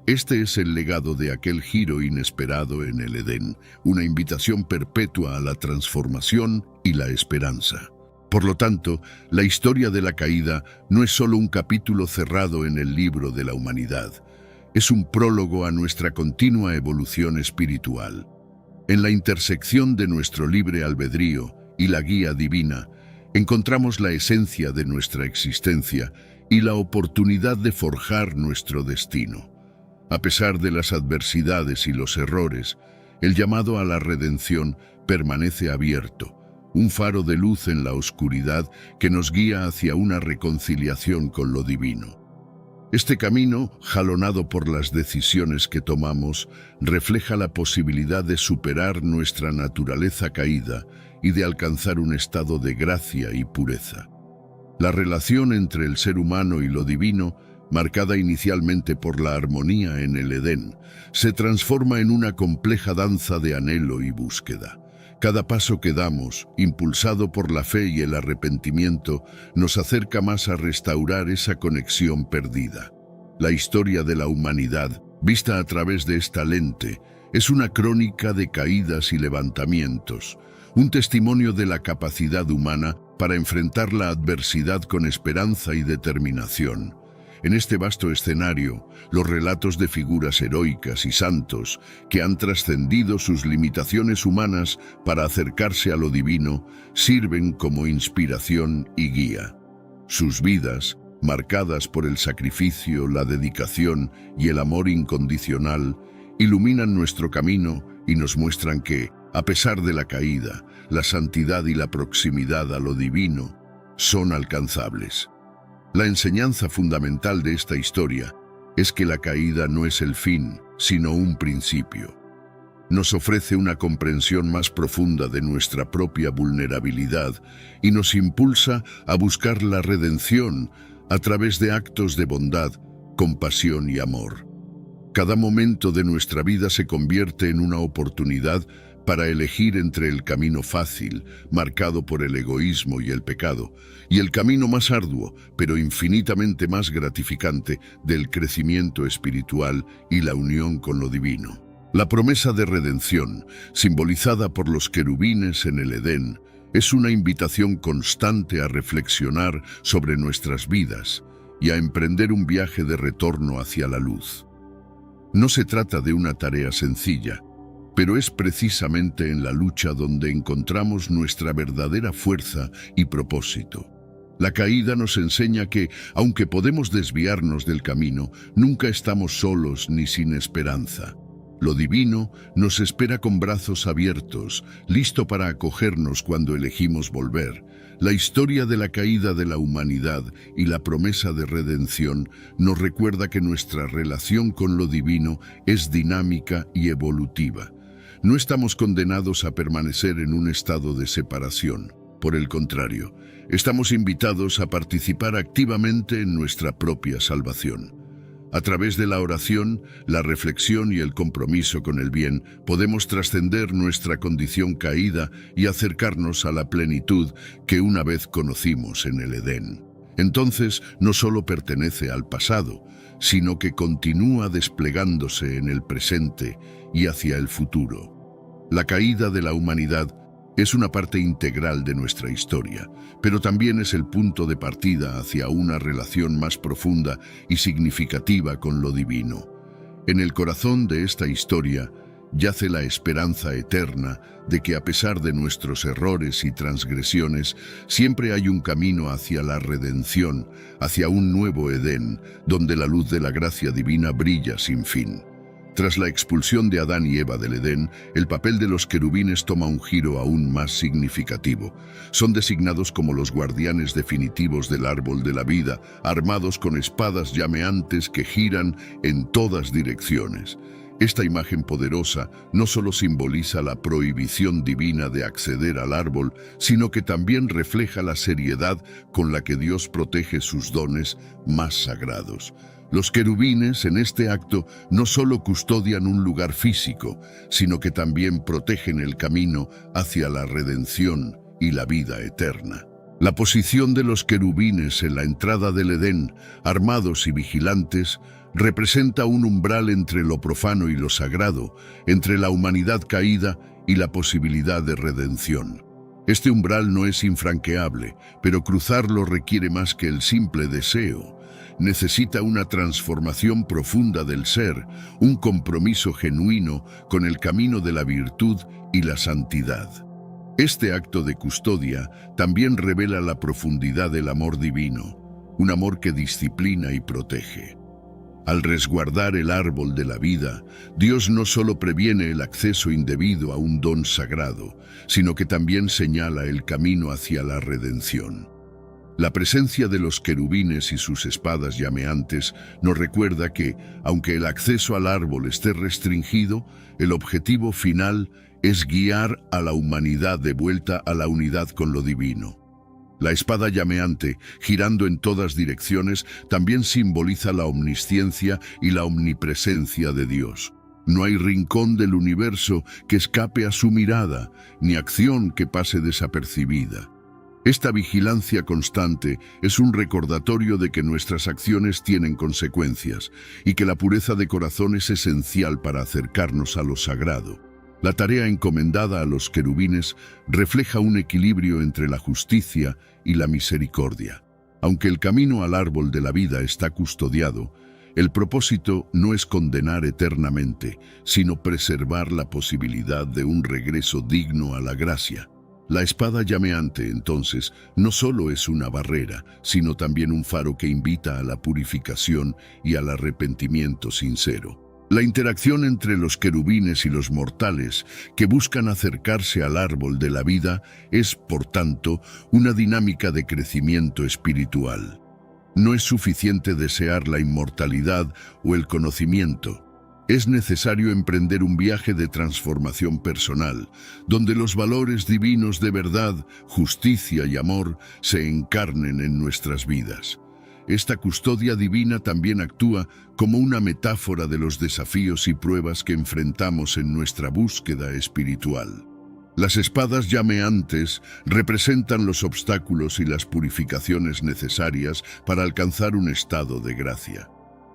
Este es el legado de aquel giro inesperado en el Edén, una invitación perpetua a la transformación y la esperanza. Por lo tanto, la historia de la caída no es solo un capítulo cerrado en el libro de la humanidad, es un prólogo a nuestra continua evolución espiritual. En la intersección de nuestro libre albedrío y la guía divina, encontramos la esencia de nuestra existencia y la oportunidad de forjar nuestro destino. A pesar de las adversidades y los errores, el llamado a la redención permanece abierto, un faro de luz en la oscuridad que nos guía hacia una reconciliación con lo divino. Este camino, jalonado por las decisiones que tomamos, refleja la posibilidad de superar nuestra naturaleza caída y de alcanzar un estado de gracia y pureza. La relación entre el ser humano y lo divino, marcada inicialmente por la armonía en el Edén, se transforma en una compleja danza de anhelo y búsqueda. Cada paso que damos, impulsado por la fe y el arrepentimiento, nos acerca más a restaurar esa conexión perdida. La historia de la humanidad, vista a través de esta lente, es una crónica de caídas y levantamientos, un testimonio de la capacidad humana para enfrentar la adversidad con esperanza y determinación. En este vasto escenario, los relatos de figuras heroicas y santos que han trascendido sus limitaciones humanas para acercarse a lo divino sirven como inspiración y guía. Sus vidas, marcadas por el sacrificio, la dedicación y el amor incondicional, iluminan nuestro camino y nos muestran que, a pesar de la caída, la santidad y la proximidad a lo divino son alcanzables. La enseñanza fundamental de esta historia es que la caída no es el fin, sino un principio. Nos ofrece una comprensión más profunda de nuestra propia vulnerabilidad y nos impulsa a buscar la redención a través de actos de bondad, compasión y amor. Cada momento de nuestra vida se convierte en una oportunidad para elegir entre el camino fácil, marcado por el egoísmo y el pecado, y el camino más arduo, pero infinitamente más gratificante, del crecimiento espiritual y la unión con lo divino. La promesa de redención, simbolizada por los querubines en el Edén, es una invitación constante a reflexionar sobre nuestras vidas y a emprender un viaje de retorno hacia la luz. No se trata de una tarea sencilla, pero es precisamente en la lucha donde encontramos nuestra verdadera fuerza y propósito. La caída nos enseña que, aunque podemos desviarnos del camino, nunca estamos solos ni sin esperanza. Lo divino nos espera con brazos abiertos, listo para acogernos cuando elegimos volver. La historia de la caída de la humanidad y la promesa de redención nos recuerda que nuestra relación con lo divino es dinámica y evolutiva. No estamos condenados a permanecer en un estado de separación. Por el contrario, estamos invitados a participar activamente en nuestra propia salvación. A través de la oración, la reflexión y el compromiso con el bien, podemos trascender nuestra condición caída y acercarnos a la plenitud que una vez conocimos en el Edén. Entonces, no solo pertenece al pasado, sino que continúa desplegándose en el presente y hacia el futuro. La caída de la humanidad es una parte integral de nuestra historia, pero también es el punto de partida hacia una relación más profunda y significativa con lo divino. En el corazón de esta historia yace la esperanza eterna de que, a pesar de nuestros errores y transgresiones, siempre hay un camino hacia la redención, hacia un nuevo Edén, donde la luz de la gracia divina brilla sin fin. Tras la expulsión de Adán y Eva del Edén, el papel de los querubines toma un giro aún más significativo. Son designados como los guardianes definitivos del árbol de la vida, armados con espadas llameantes que giran en todas direcciones. Esta imagen poderosa no solo simboliza la prohibición divina de acceder al árbol, sino que también refleja la seriedad con la que Dios protege sus dones más sagrados. Los querubines en este acto no solo custodian un lugar físico, sino que también protegen el camino hacia la redención y la vida eterna. La posición de los querubines en la entrada del Edén, armados y vigilantes, representa un umbral entre lo profano y lo sagrado, entre la humanidad caída y la posibilidad de redención. Este umbral no es infranqueable, pero cruzarlo requiere más que el simple deseo. Necesita una transformación profunda del ser, un compromiso genuino con el camino de la virtud y la santidad. Este acto de custodia también revela la profundidad del amor divino, un amor que disciplina y protege. Al resguardar el árbol de la vida, Dios no solo previene el acceso indebido a un don sagrado, sino que también señala el camino hacia la redención. La presencia de los querubines y sus espadas llameantes nos recuerda que, aunque el acceso al árbol esté restringido, el objetivo final es guiar a la humanidad de vuelta a la unidad con lo divino. La espada llameante, girando en todas direcciones, también simboliza la omnisciencia y la omnipresencia de Dios. No hay rincón del universo que escape a su mirada, ni acción que pase desapercibida. Esta vigilancia constante es un recordatorio de que nuestras acciones tienen consecuencias y que la pureza de corazón es esencial para acercarnos a lo sagrado. La tarea encomendada a los querubines refleja un equilibrio entre la justicia y la misericordia. Aunque el camino al árbol de la vida está custodiado, el propósito no es condenar eternamente, sino preservar la posibilidad de un regreso digno a la gracia. La espada llameante, entonces, no solo es una barrera, sino también un faro que invita a la purificación y al arrepentimiento sincero. La interacción entre los querubines y los mortales que buscan acercarse al árbol de la vida es, por tanto, una dinámica de crecimiento espiritual. No es suficiente desear la inmortalidad o el conocimiento. Es necesario emprender un viaje de transformación personal, donde los valores divinos de verdad, justicia y amor se encarnen en nuestras vidas. esta custodia divina también actúa como una metáfora de los desafíos y pruebas que enfrentamos en nuestra búsqueda espiritual. Las espadas llameantes representan los obstáculos y las purificaciones necesarias para alcanzar un estado de gracia.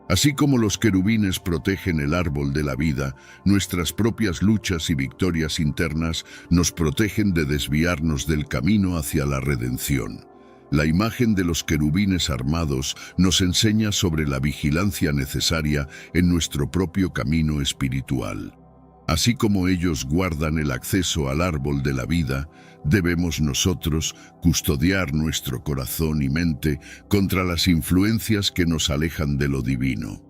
Así como los querubines protegen el árbol de la vida, nuestras propias luchas y victorias internas nos protegen de desviarnos del camino hacia la redención. La imagen de los querubines armados nos enseña sobre la vigilancia necesaria en nuestro propio camino espiritual. Así como ellos guardan el acceso al árbol de la vida, debemos nosotros custodiar nuestro corazón y mente contra las influencias que nos alejan de lo divino.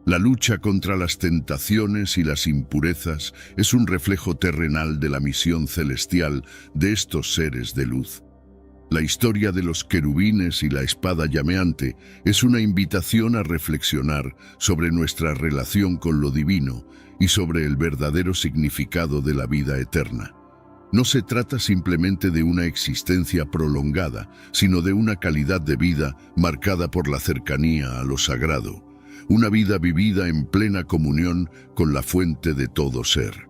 La lucha contra las tentaciones y las impurezas es un reflejo terrenal de la misión celestial de estos seres de luz. La historia de los querubines y la espada llameante es una invitación a reflexionar sobre nuestra relación con lo divino y sobre el verdadero significado de la vida eterna. No se trata simplemente de una existencia prolongada, sino de una calidad de vida marcada por la cercanía a lo sagrado, una vida vivida en plena comunión con la fuente de todo ser.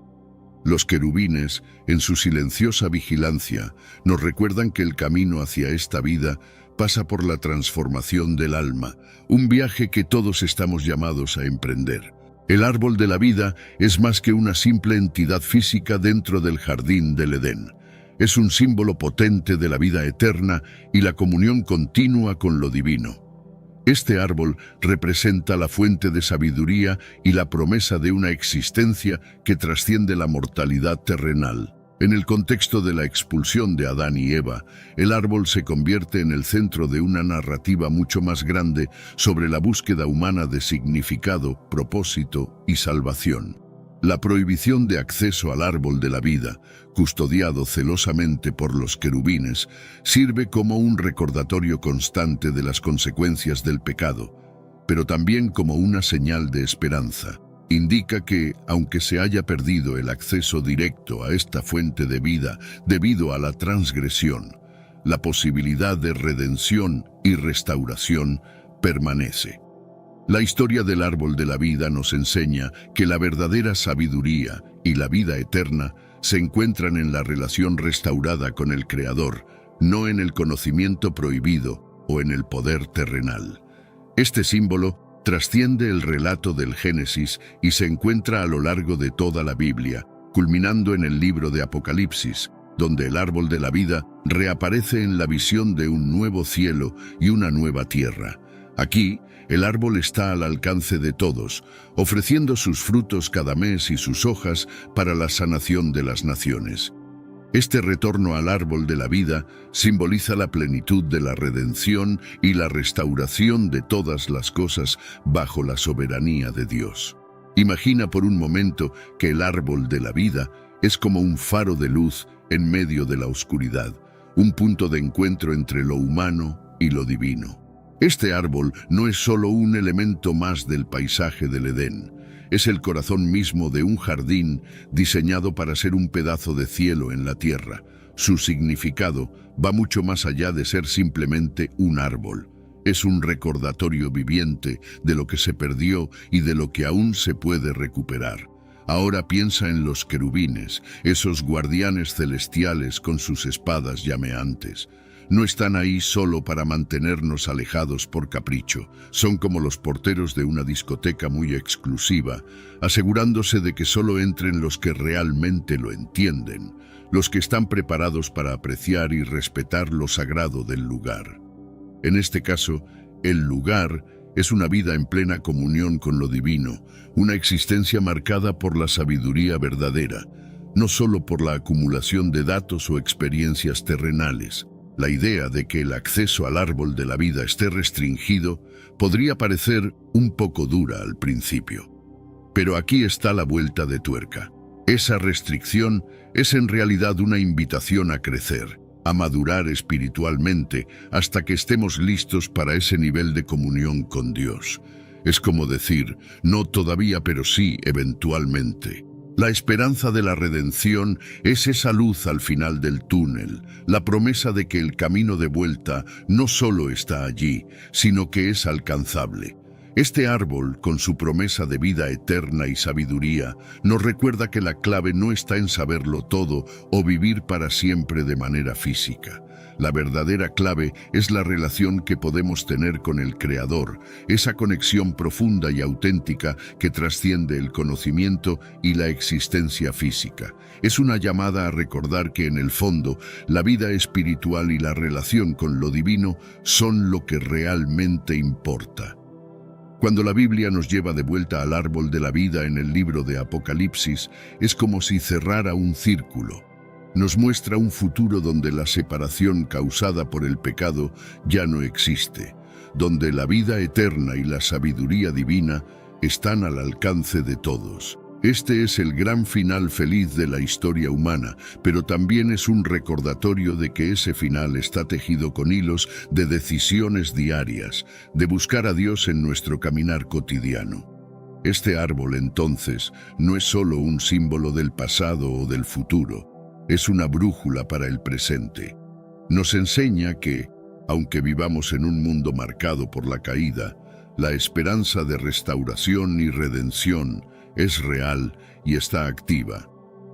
Los querubines, en su silenciosa vigilancia, nos recuerdan que el camino hacia esta vida pasa por la transformación del alma, un viaje que todos estamos llamados a emprender. El árbol de la vida es más que una simple entidad física dentro del jardín del Edén. Es un símbolo potente de la vida eterna y la comunión continua con lo divino. Este árbol representa la fuente de sabiduría y la promesa de una existencia que trasciende la mortalidad terrenal. En el contexto de la expulsión de Adán y Eva, el árbol se convierte en el centro de una narrativa mucho más grande sobre la búsqueda humana de significado, propósito y salvación. La prohibición de acceso al árbol de la vida, custodiado celosamente por los querubines, sirve como un recordatorio constante de las consecuencias del pecado, pero también como una señal de esperanza. Indica que, aunque se haya perdido el acceso directo a esta fuente de vida debido a la transgresión, la posibilidad de redención y restauración permanece. La historia del árbol de la vida nos enseña que la verdadera sabiduría y la vida eterna se encuentran en la relación restaurada con el Creador, no en el conocimiento prohibido o en el poder terrenal. Este símbolo trasciende el relato del Génesis y se encuentra a lo largo de toda la Biblia, culminando en el libro de Apocalipsis, donde el árbol de la vida reaparece en la visión de un nuevo cielo y una nueva tierra. Aquí, el árbol está al alcance de todos, ofreciendo sus frutos cada mes y sus hojas para la sanación de las naciones. Este retorno al árbol de la vida simboliza la plenitud de la redención y la restauración de todas las cosas bajo la soberanía de Dios. Imagina por un momento que el árbol de la vida es como un faro de luz en medio de la oscuridad, un punto de encuentro entre lo humano y lo divino. Este árbol no es solo un elemento más del paisaje del Edén, es el corazón mismo de un jardín diseñado para ser un pedazo de cielo en la tierra. Su significado va mucho más allá de ser simplemente un árbol. Es un recordatorio viviente de lo que se perdió y de lo que aún se puede recuperar. Ahora piensa en los querubines, esos guardianes celestiales con sus espadas llameantes. No están ahí solo para mantenernos alejados por capricho. Son como los porteros de una discoteca muy exclusiva, asegurándose de que solo entren los que realmente lo entienden, los que están preparados para apreciar y respetar lo sagrado del lugar. En este caso, el lugar es una vida en plena comunión con lo divino, una existencia marcada por la sabiduría verdadera, no solo por la acumulación de datos o experiencias terrenales. La idea de que el acceso al árbol de la vida esté restringido podría parecer un poco dura al principio. Pero aquí está la vuelta de tuerca. Esa restricción es en realidad una invitación a crecer, a madurar espiritualmente hasta que estemos listos para ese nivel de comunión con Dios. Es como decir, no todavía, pero sí eventualmente. La esperanza de la redención es esa luz al final del túnel, la promesa de que el camino de vuelta no solo está allí, sino que es alcanzable. Este árbol, con su promesa de vida eterna y sabiduría, nos recuerda que la clave no está en saberlo todo o vivir para siempre de manera física. La verdadera clave es la relación que podemos tener con el Creador, esa conexión profunda y auténtica que trasciende el conocimiento y la existencia física. Es una llamada a recordar que en el fondo, la vida espiritual y la relación con lo divino son lo que realmente importa. Cuando la Biblia nos lleva de vuelta al árbol de la vida en el libro de Apocalipsis, es como si cerrara un círculo. Nos muestra un futuro donde la separación causada por el pecado ya no existe, donde la vida eterna y la sabiduría divina están al alcance de todos. Este es el gran final feliz de la historia humana, pero también es un recordatorio de que ese final está tejido con hilos de decisiones diarias, de buscar a Dios en nuestro caminar cotidiano. Este árbol, entonces, no es solo un símbolo del pasado o del futuro, es una brújula para el presente. Nos enseña que, aunque vivamos en un mundo marcado por la caída, la esperanza de restauración y redención es real y está activa.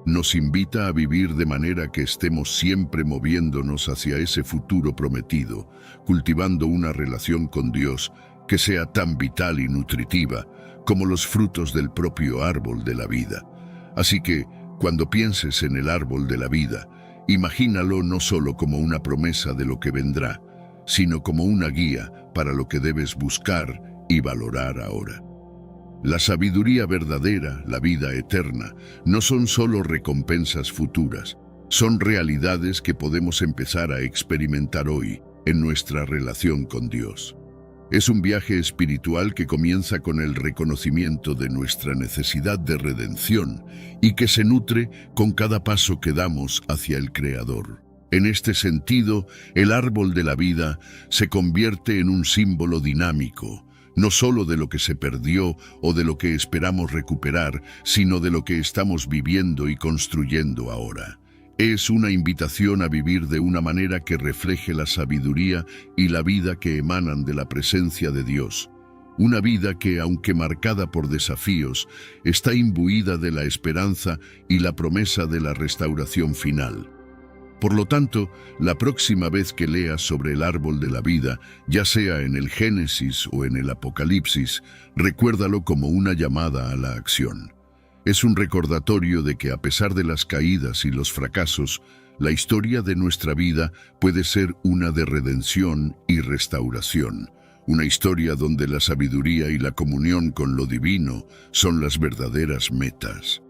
Nos invita a vivir de manera que estemos siempre moviéndonos hacia ese futuro prometido, cultivando una relación con Dios que sea tan vital y nutritiva como los frutos del propio árbol de la vida. Así que, cuando pienses en el árbol de la vida, imagínalo no solo como una promesa de lo que vendrá, sino como una guía para lo que debes buscar y valorar ahora. La sabiduría verdadera, la vida eterna, no son solo recompensas futuras, son realidades que podemos empezar a experimentar hoy en nuestra relación con Dios. Es un viaje espiritual que comienza con el reconocimiento de nuestra necesidad de redención y que se nutre con cada paso que damos hacia el Creador. En este sentido, el árbol de la vida se convierte en un símbolo dinámico, no solo de lo que se perdió o de lo que esperamos recuperar, sino de lo que estamos viviendo y construyendo ahora. Es una invitación a vivir de una manera que refleje la sabiduría y la vida que emanan de la presencia de Dios. Una vida que, aunque marcada por desafíos, está imbuida de la esperanza y la promesa de la restauración final. Por lo tanto, la próxima vez que leas sobre el árbol de la vida, ya sea en el Génesis o en el Apocalipsis, recuérdalo como una llamada a la acción. Es un recordatorio de que a pesar de las caídas y los fracasos, la historia de nuestra vida puede ser una de redención y restauración. Una historia donde la sabiduría y la comunión con lo divino son las verdaderas metas.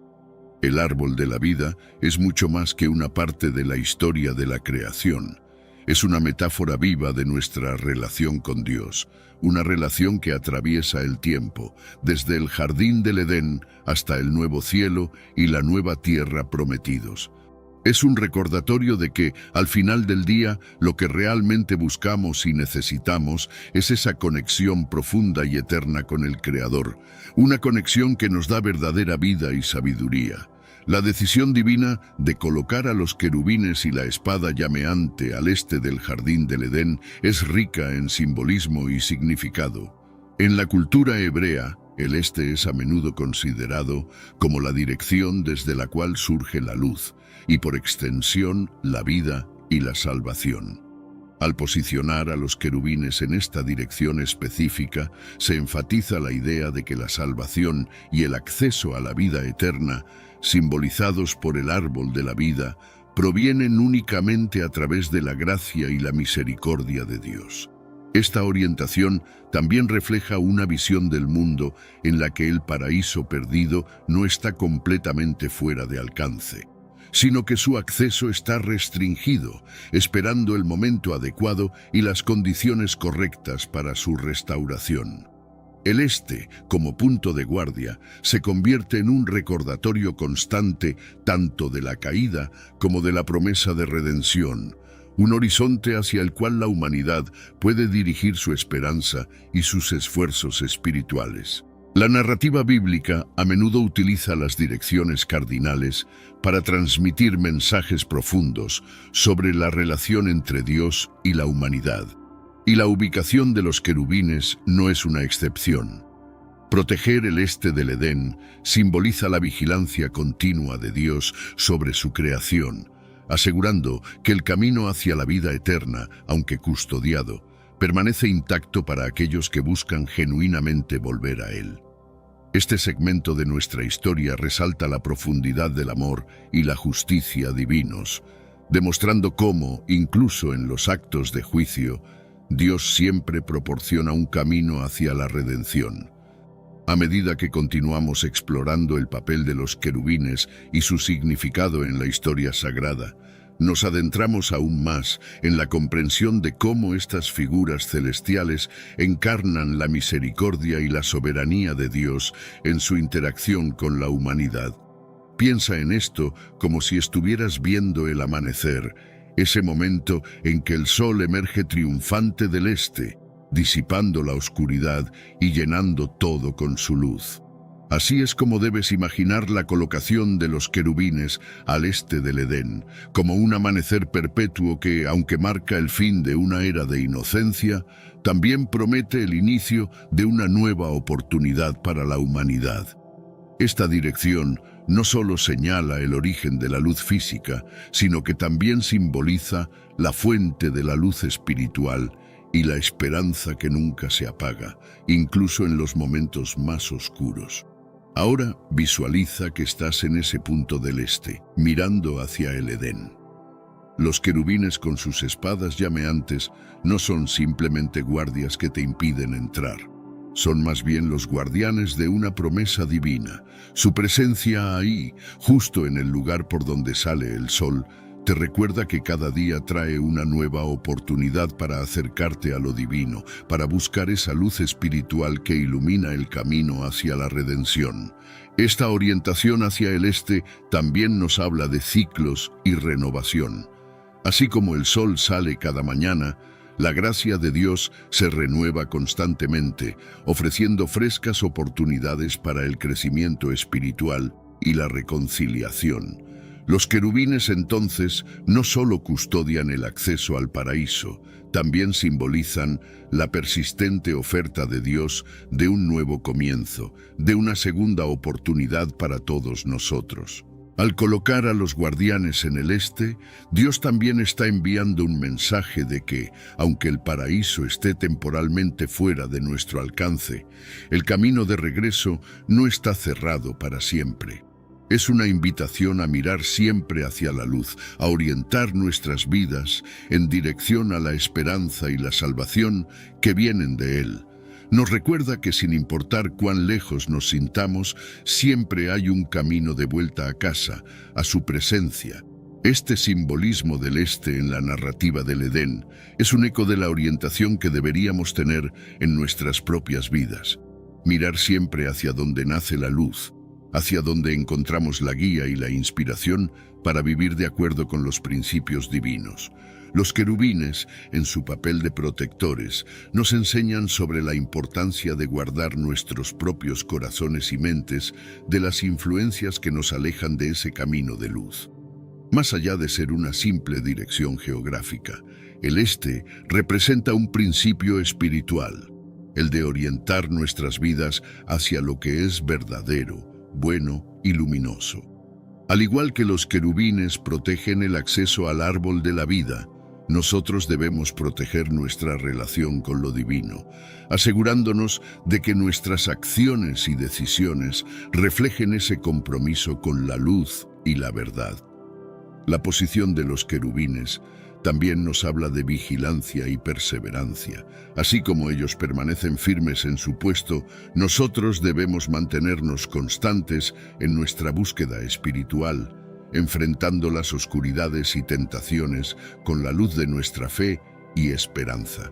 El árbol de la vida es mucho más que una parte de la historia de la creación. Es una metáfora viva de nuestra relación con Dios, una relación que atraviesa el tiempo, desde el jardín del Edén hasta el nuevo cielo y la nueva tierra prometidos. Es un recordatorio de que, al final del día, lo que realmente buscamos y necesitamos es esa conexión profunda y eterna con el Creador, una conexión que nos da verdadera vida y sabiduría. La decisión divina de colocar a los querubines y la espada llameante al este del jardín del Edén es rica en simbolismo y significado. En la cultura hebrea, el este es a menudo considerado como la dirección desde la cual surge la luz, y por extensión, la vida y la salvación. Al posicionar a los querubines en esta dirección específica, se enfatiza la idea de que la salvación y el acceso a la vida eterna, simbolizados por el árbol de la vida, provienen únicamente a través de la gracia y la misericordia de Dios. Esta orientación también refleja una visión del mundo en la que el paraíso perdido no está completamente fuera de alcance, sino que su acceso está restringido, esperando el momento adecuado y las condiciones correctas para su restauración. El este, como punto de guardia, se convierte en un recordatorio constante tanto de la caída como de la promesa de redención, un horizonte hacia el cual la humanidad puede dirigir su esperanza y sus esfuerzos espirituales. La narrativa bíblica a menudo utiliza las direcciones cardinales para transmitir mensajes profundos sobre la relación entre Dios y la humanidad. Y la ubicación de los querubines no es una excepción. Proteger el este del Edén simboliza la vigilancia continua de Dios sobre su creación, asegurando que el camino hacia la vida eterna, aunque custodiado, permanece intacto para aquellos que buscan genuinamente volver a Él. Este segmento de nuestra historia resalta la profundidad del amor y la justicia divinos, demostrando cómo, incluso en los actos de juicio, Dios siempre proporciona un camino hacia la redención. A medida que continuamos explorando el papel de los querubines y su significado en la historia sagrada, nos adentramos aún más en la comprensión de cómo estas figuras celestiales encarnan la misericordia y la soberanía de Dios en su interacción con la humanidad. Piensa en esto como si estuvieras viendo el amanecer, ese momento en que el sol emerge triunfante del este, disipando la oscuridad y llenando todo con su luz. Así es como debes imaginar la colocación de los querubines al este del Edén, como un amanecer perpetuo que, aunque marca el fin de una era de inocencia, también promete el inicio de una nueva oportunidad para la humanidad. Esta dirección no solo señala el origen de la luz física, sino que también simboliza la fuente de la luz espiritual y la esperanza que nunca se apaga, incluso en los momentos más oscuros. Ahora visualiza que estás en ese punto del este, mirando hacia el Edén. Los querubines con sus espadas llameantes no son simplemente guardias que te impiden entrar. Son más bien los guardianes de una promesa divina. Su presencia ahí, justo en el lugar por donde sale el sol, te recuerda que cada día trae una nueva oportunidad para acercarte a lo divino, para buscar esa luz espiritual que ilumina el camino hacia la redención. Esta orientación hacia el este también nos habla de ciclos y renovación. Así como el sol sale cada mañana, la gracia de Dios se renueva constantemente, ofreciendo frescas oportunidades para el crecimiento espiritual y la reconciliación. Los querubines entonces no solo custodian el acceso al paraíso, también simbolizan la persistente oferta de Dios de un nuevo comienzo, de una segunda oportunidad para todos nosotros. Al colocar a los guardianes en el este, Dios también está enviando un mensaje de que, aunque el paraíso esté temporalmente fuera de nuestro alcance, el camino de regreso no está cerrado para siempre. Es una invitación a mirar siempre hacia la luz, a orientar nuestras vidas en dirección a la esperanza y la salvación que vienen de Él. Nos recuerda que sin importar cuán lejos nos sintamos, siempre hay un camino de vuelta a casa, a su presencia. Este simbolismo del este en la narrativa del Edén es un eco de la orientación que deberíamos tener en nuestras propias vidas. Mirar siempre hacia donde nace la luz, hacia donde encontramos la guía y la inspiración para vivir de acuerdo con los principios divinos. Los querubines, en su papel de protectores, nos enseñan sobre la importancia de guardar nuestros propios corazones y mentes de las influencias que nos alejan de ese camino de luz. Más allá de ser una simple dirección geográfica, el este representa un principio espiritual, el de orientar nuestras vidas hacia lo que es verdadero, bueno y luminoso. Al igual que los querubines protegen el acceso al árbol de la vida, nosotros debemos proteger nuestra relación con lo divino, asegurándonos de que nuestras acciones y decisiones reflejen ese compromiso con la luz y la verdad. La posición de los querubines también nos habla de vigilancia y perseverancia. Así como ellos permanecen firmes en su puesto, nosotros debemos mantenernos constantes en nuestra búsqueda espiritual, enfrentando las oscuridades y tentaciones con la luz de nuestra fe y esperanza.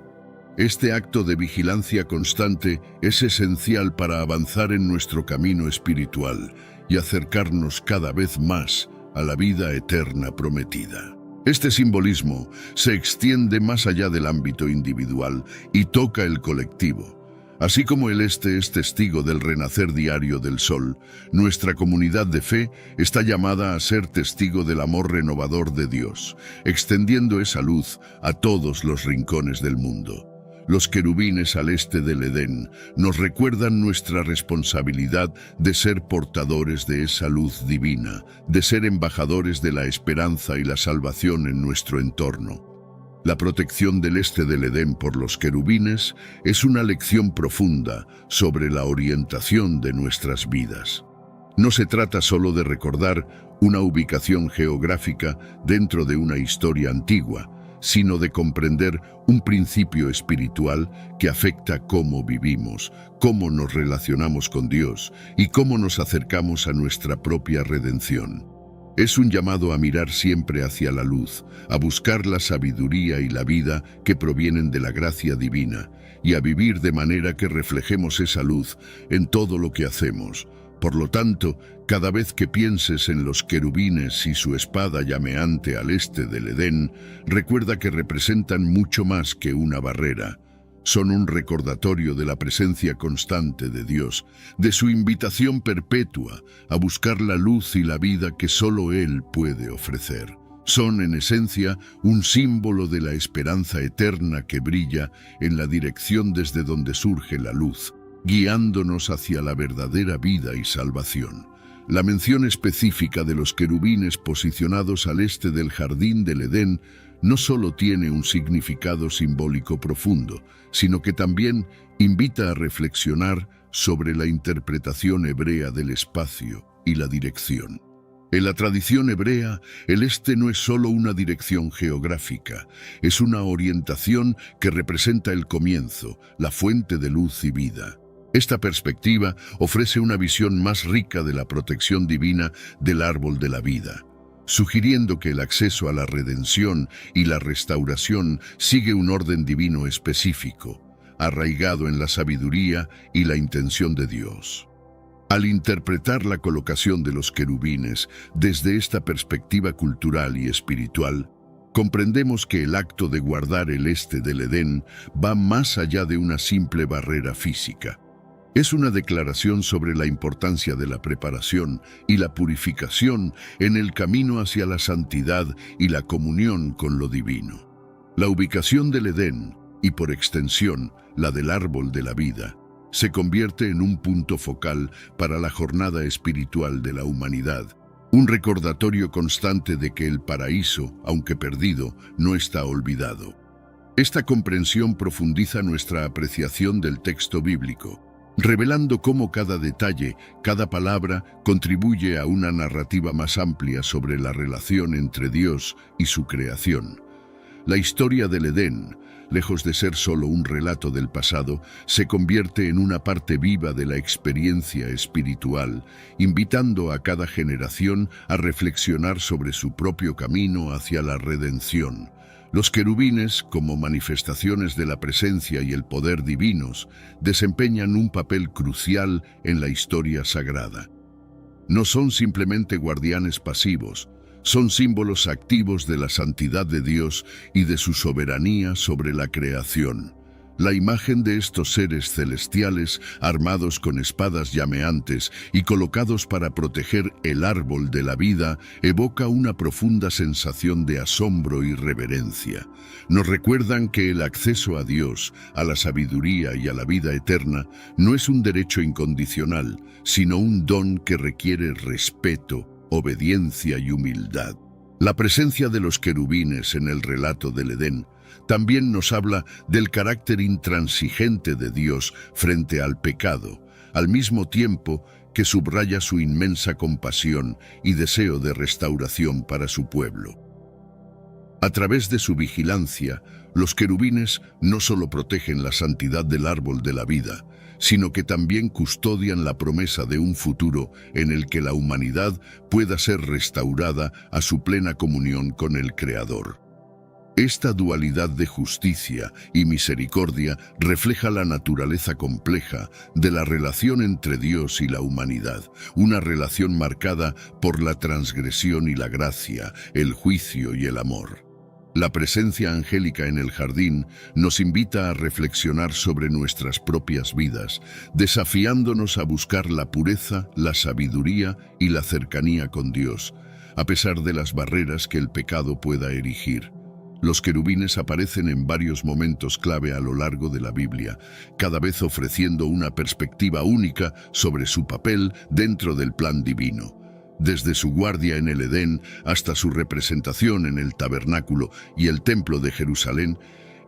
Este acto de vigilancia constante es esencial para avanzar en nuestro camino espiritual y acercarnos cada vez más a la vida eterna prometida. Este simbolismo se extiende más allá del ámbito individual y toca el colectivo. Así como el este es testigo del renacer diario del sol, nuestra comunidad de fe está llamada a ser testigo del amor renovador de Dios, extendiendo esa luz a todos los rincones del mundo. Los querubines al este del Edén nos recuerdan nuestra responsabilidad de ser portadores de esa luz divina, de ser embajadores de la esperanza y la salvación en nuestro entorno. La protección del este del Edén por los querubines es una lección profunda sobre la orientación de nuestras vidas. No se trata solo de recordar una ubicación geográfica dentro de una historia antigua, sino de comprender un principio espiritual que afecta cómo vivimos, cómo nos relacionamos con Dios y cómo nos acercamos a nuestra propia redención. Es un llamado a mirar siempre hacia la luz, a buscar la sabiduría y la vida que provienen de la gracia divina, y a vivir de manera que reflejemos esa luz en todo lo que hacemos. Por lo tanto, cada vez que pienses en los querubines y su espada llameante al este del Edén, recuerda que representan mucho más que una barrera. Son un recordatorio de la presencia constante de Dios, de su invitación perpetua a buscar la luz y la vida que solo Él puede ofrecer. Son, en esencia, un símbolo de la esperanza eterna que brilla en la dirección desde donde surge la luz, guiándonos hacia la verdadera vida y salvación. La mención específica de los querubines posicionados al este del jardín del Edén no solo tiene un significado simbólico profundo, sino que también invita a reflexionar sobre la interpretación hebrea del espacio y la dirección. En la tradición hebrea, el este no es solo una dirección geográfica, es una orientación que representa el comienzo, la fuente de luz y vida. Esta perspectiva ofrece una visión más rica de la protección divina del árbol de la vida, sugiriendo que el acceso a la redención y la restauración sigue un orden divino específico, arraigado en la sabiduría y la intención de Dios. Al interpretar la colocación de los querubines desde esta perspectiva cultural y espiritual, comprendemos que el acto de guardar el este del Edén va más allá de una simple barrera física. Es una declaración sobre la importancia de la preparación y la purificación en el camino hacia la santidad y la comunión con lo divino. La ubicación del Edén, y por extensión, la del árbol de la vida, se convierte en un punto focal para la jornada espiritual de la humanidad, un recordatorio constante de que el paraíso, aunque perdido, no está olvidado. Esta comprensión profundiza nuestra apreciación del texto bíblico, revelando cómo cada detalle, cada palabra, contribuye a una narrativa más amplia sobre la relación entre Dios y su creación. La historia del Edén, lejos de ser solo un relato del pasado, se convierte en una parte viva de la experiencia espiritual, invitando a cada generación a reflexionar sobre su propio camino hacia la redención. Los querubines, como manifestaciones de la presencia y el poder divinos, desempeñan un papel crucial en la historia sagrada. No son simplemente guardianes pasivos, son símbolos activos de la santidad de Dios y de su soberanía sobre la creación. La imagen de estos seres celestiales, armados con espadas llameantes y colocados para proteger el árbol de la vida, evoca una profunda sensación de asombro y reverencia. Nos recuerdan que el acceso a Dios, a la sabiduría y a la vida eterna no es un derecho incondicional, sino un don que requiere respeto, obediencia y humildad. La presencia de los querubines en el relato del Edén también nos habla del carácter intransigente de Dios frente al pecado, al mismo tiempo que subraya su inmensa compasión y deseo de restauración para su pueblo. A través de su vigilancia, los querubines no solo protegen la santidad del árbol de la vida, sino que también custodian la promesa de un futuro en el que la humanidad pueda ser restaurada a su plena comunión con el Creador. Esta dualidad de justicia y misericordia refleja la naturaleza compleja de la relación entre Dios y la humanidad, una relación marcada por la transgresión y la gracia, el juicio y el amor. La presencia angélica en el jardín nos invita a reflexionar sobre nuestras propias vidas, desafiándonos a buscar la pureza, la sabiduría y la cercanía con Dios, a pesar de las barreras que el pecado pueda erigir. Los querubines aparecen en varios momentos clave a lo largo de la Biblia, cada vez ofreciendo una perspectiva única sobre su papel dentro del plan divino. Desde su guardia en el Edén hasta su representación en el tabernáculo y el templo de Jerusalén,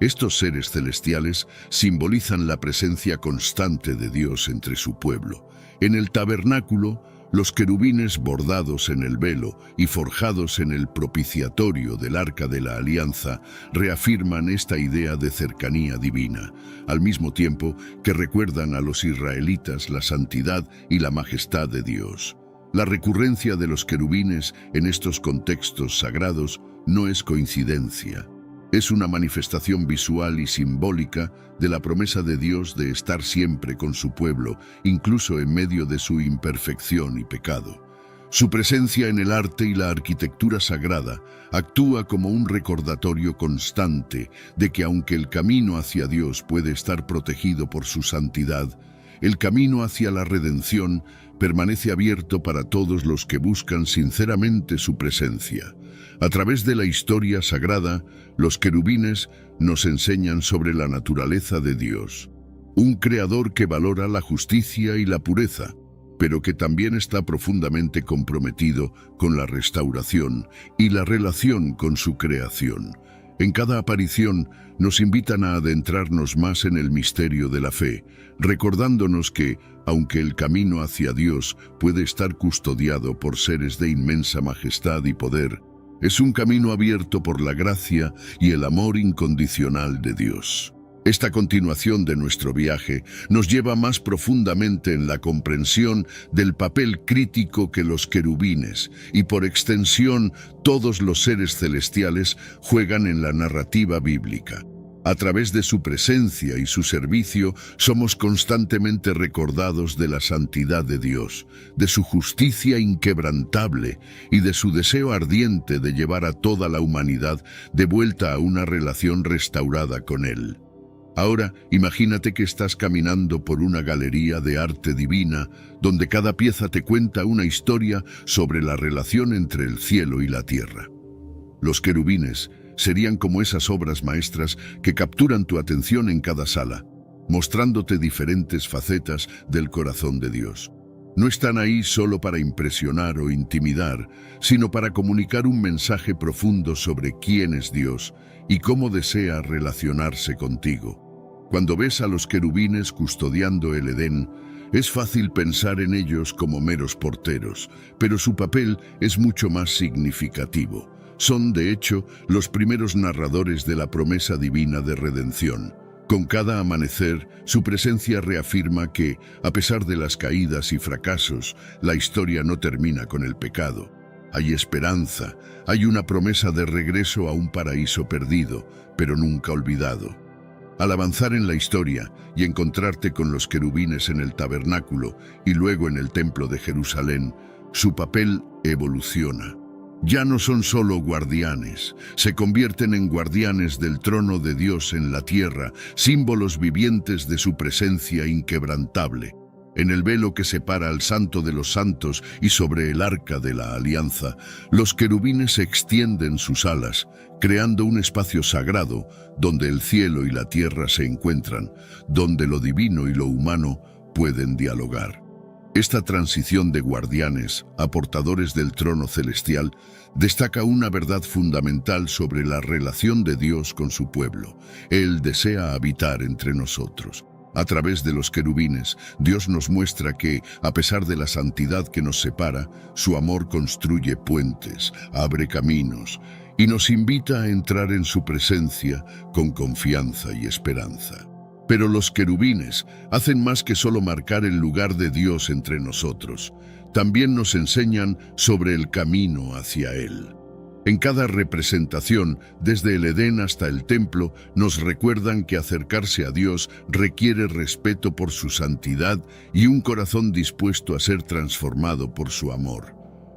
estos seres celestiales simbolizan la presencia constante de Dios entre su pueblo. En el tabernáculo, los querubines bordados en el velo y forjados en el propiciatorio del Arca de la Alianza reafirman esta idea de cercanía divina, al mismo tiempo que recuerdan a los israelitas la santidad y la majestad de Dios. La recurrencia de los querubines en estos contextos sagrados no es coincidencia. Es una manifestación visual y simbólica de la promesa de Dios de estar siempre con su pueblo, incluso en medio de su imperfección y pecado. Su presencia en el arte y la arquitectura sagrada actúa como un recordatorio constante de que aunque el camino hacia Dios puede estar protegido por su santidad, el camino hacia la redención permanece abierto para todos los que buscan sinceramente su presencia. A través de la historia sagrada, los querubines nos enseñan sobre la naturaleza de Dios, un creador que valora la justicia y la pureza, pero que también está profundamente comprometido con la restauración y la relación con su creación. En cada aparición nos invitan a adentrarnos más en el misterio de la fe, recordándonos que, aunque el camino hacia Dios puede estar custodiado por seres de inmensa majestad y poder, es un camino abierto por la gracia y el amor incondicional de Dios. Esta continuación de nuestro viaje nos lleva más profundamente en la comprensión del papel crítico que los querubines y por extensión todos los seres celestiales juegan en la narrativa bíblica. A través de su presencia y su servicio somos constantemente recordados de la santidad de Dios, de su justicia inquebrantable y de su deseo ardiente de llevar a toda la humanidad de vuelta a una relación restaurada con Él. Ahora, imagínate que estás caminando por una galería de arte divina, donde cada pieza te cuenta una historia sobre la relación entre el cielo y la tierra. Los querubines serían como esas obras maestras que capturan tu atención en cada sala, mostrándote diferentes facetas del corazón de Dios. No están ahí solo para impresionar o intimidar, sino para comunicar un mensaje profundo sobre quién es Dios y cómo desea relacionarse contigo. Cuando ves a los querubines custodiando el Edén, es fácil pensar en ellos como meros porteros, pero su papel es mucho más significativo. Son, de hecho, los primeros narradores de la promesa divina de redención. Con cada amanecer, su presencia reafirma que, a pesar de las caídas y fracasos, la historia no termina con el pecado. Hay esperanza, hay una promesa de regreso a un paraíso perdido, pero nunca olvidado. Al avanzar en la historia y encontrarte con los querubines en el tabernáculo y luego en el templo de Jerusalén, su papel evoluciona. Ya no son solo guardianes, se convierten en guardianes del trono de Dios en la tierra, símbolos vivientes de su presencia inquebrantable. En el velo que separa al Santo de los Santos y sobre el Arca de la Alianza, los querubines extienden sus alas, creando un espacio sagrado donde el cielo y la tierra se encuentran, donde lo divino y lo humano pueden dialogar. Esta transición de guardianes a portadores del trono celestial destaca una verdad fundamental sobre la relación de Dios con su pueblo. Él desea habitar entre nosotros. A través de los querubines, Dios nos muestra que, a pesar de la santidad que nos separa, su amor construye puentes, abre caminos y nos invita a entrar en su presencia con confianza y esperanza. Pero los querubines hacen más que solo marcar el lugar de Dios entre nosotros. También nos enseñan sobre el camino hacia Él. En cada representación, desde el Edén hasta el templo, nos recuerdan que acercarse a Dios requiere respeto por su santidad y un corazón dispuesto a ser transformado por su amor.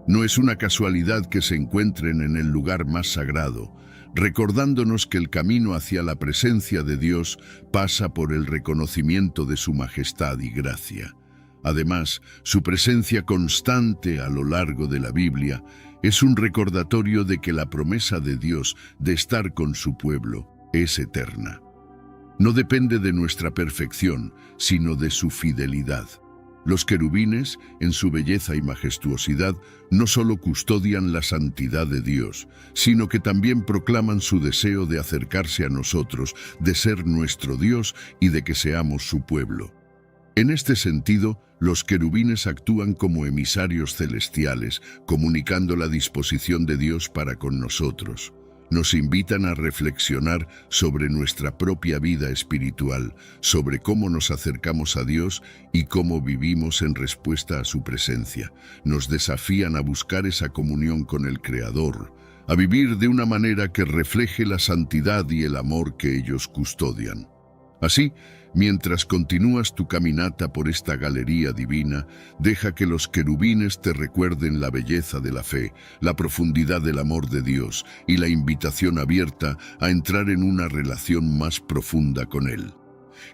No es una casualidad que se encuentren en el lugar más sagrado. recordándonos que el camino hacia la presencia de Dios pasa por el reconocimiento de su majestad y gracia. Además, su presencia constante a lo largo de la Biblia es un recordatorio de que la promesa de Dios de estar con su pueblo es eterna. No depende de nuestra perfección, sino de su fidelidad. Los querubines, en su belleza y majestuosidad, no solo custodian la santidad de Dios, sino que también proclaman su deseo de acercarse a nosotros, de ser nuestro Dios y de que seamos su pueblo. En este sentido, los querubines actúan como emisarios celestiales, comunicando la disposición de Dios para con nosotros. Nos invitan a reflexionar sobre nuestra propia vida espiritual, sobre cómo nos acercamos a Dios y cómo vivimos en respuesta a su presencia. Nos desafían a buscar esa comunión con el Creador, a vivir de una manera que refleje la santidad y el amor que ellos custodian. Así, mientras continúas tu caminata por esta galería divina, deja que los querubines te recuerden la belleza de la fe, la profundidad del amor de Dios y la invitación abierta a entrar en una relación más profunda con Él.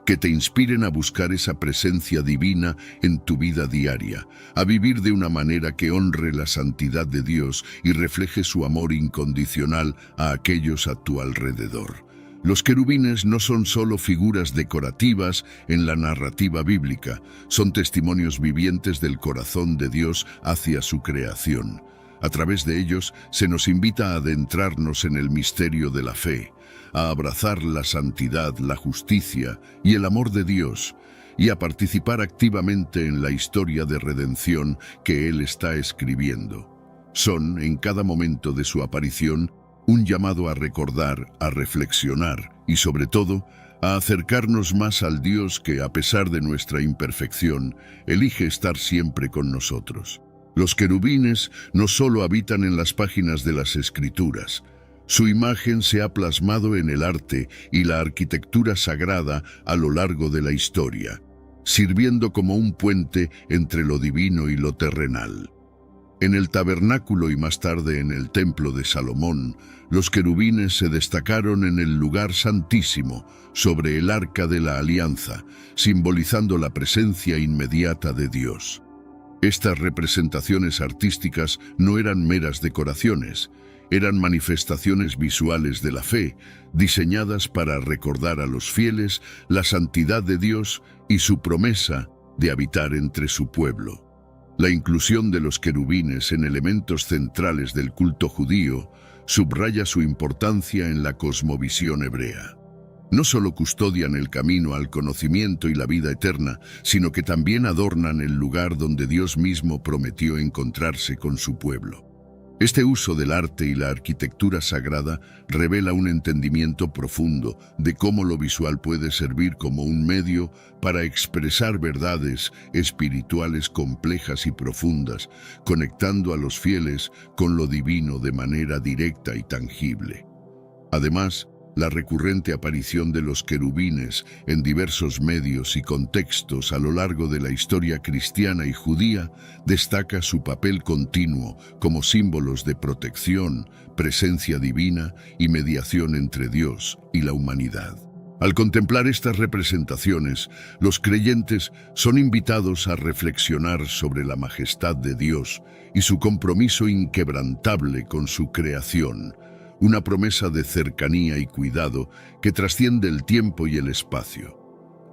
Que te inspiren a buscar esa presencia divina en tu vida diaria, a vivir de una manera que honre la santidad de Dios y refleje su amor incondicional a aquellos a tu alrededor. Los querubines no son solo figuras decorativas en la narrativa bíblica, son testimonios vivientes del corazón de Dios hacia su creación. A través de ellos se nos invita a adentrarnos en el misterio de la fe, a abrazar la santidad, la justicia y el amor de Dios, y a participar activamente en la historia de redención que Él está escribiendo. Son, en cada momento de su aparición, un llamado a recordar, a reflexionar y, sobre todo, a acercarnos más al Dios que, a pesar de nuestra imperfección, elige estar siempre con nosotros. Los querubines no solo habitan en las páginas de las Escrituras, su imagen se ha plasmado en el arte y la arquitectura sagrada a lo largo de la historia, sirviendo como un puente entre lo divino y lo terrenal. En el tabernáculo y más tarde en el templo de Salomón, los querubines se destacaron en el lugar santísimo, sobre el arca de la alianza, simbolizando la presencia inmediata de Dios. Estas representaciones artísticas no eran meras decoraciones, eran manifestaciones visuales de la fe, diseñadas para recordar a los fieles la santidad de Dios y su promesa de habitar entre su pueblo. La inclusión de los querubines en elementos centrales del culto judío subraya su importancia en la cosmovisión hebrea. No solo custodian el camino al conocimiento y la vida eterna, sino que también adornan el lugar donde Dios mismo prometió encontrarse con su pueblo. Este uso del arte y la arquitectura sagrada revela un entendimiento profundo de cómo lo visual puede servir como un medio para expresar verdades espirituales complejas y profundas, conectando a los fieles con lo divino de manera directa y tangible. Además, la recurrente aparición de los querubines en diversos medios y contextos a lo largo de la historia cristiana y judía destaca su papel continuo como símbolos de protección, presencia divina y mediación entre Dios y la humanidad. Al contemplar estas representaciones, los creyentes son invitados a reflexionar sobre la majestad de Dios y su compromiso inquebrantable con su creación, una promesa de cercanía y cuidado que trasciende el tiempo y el espacio.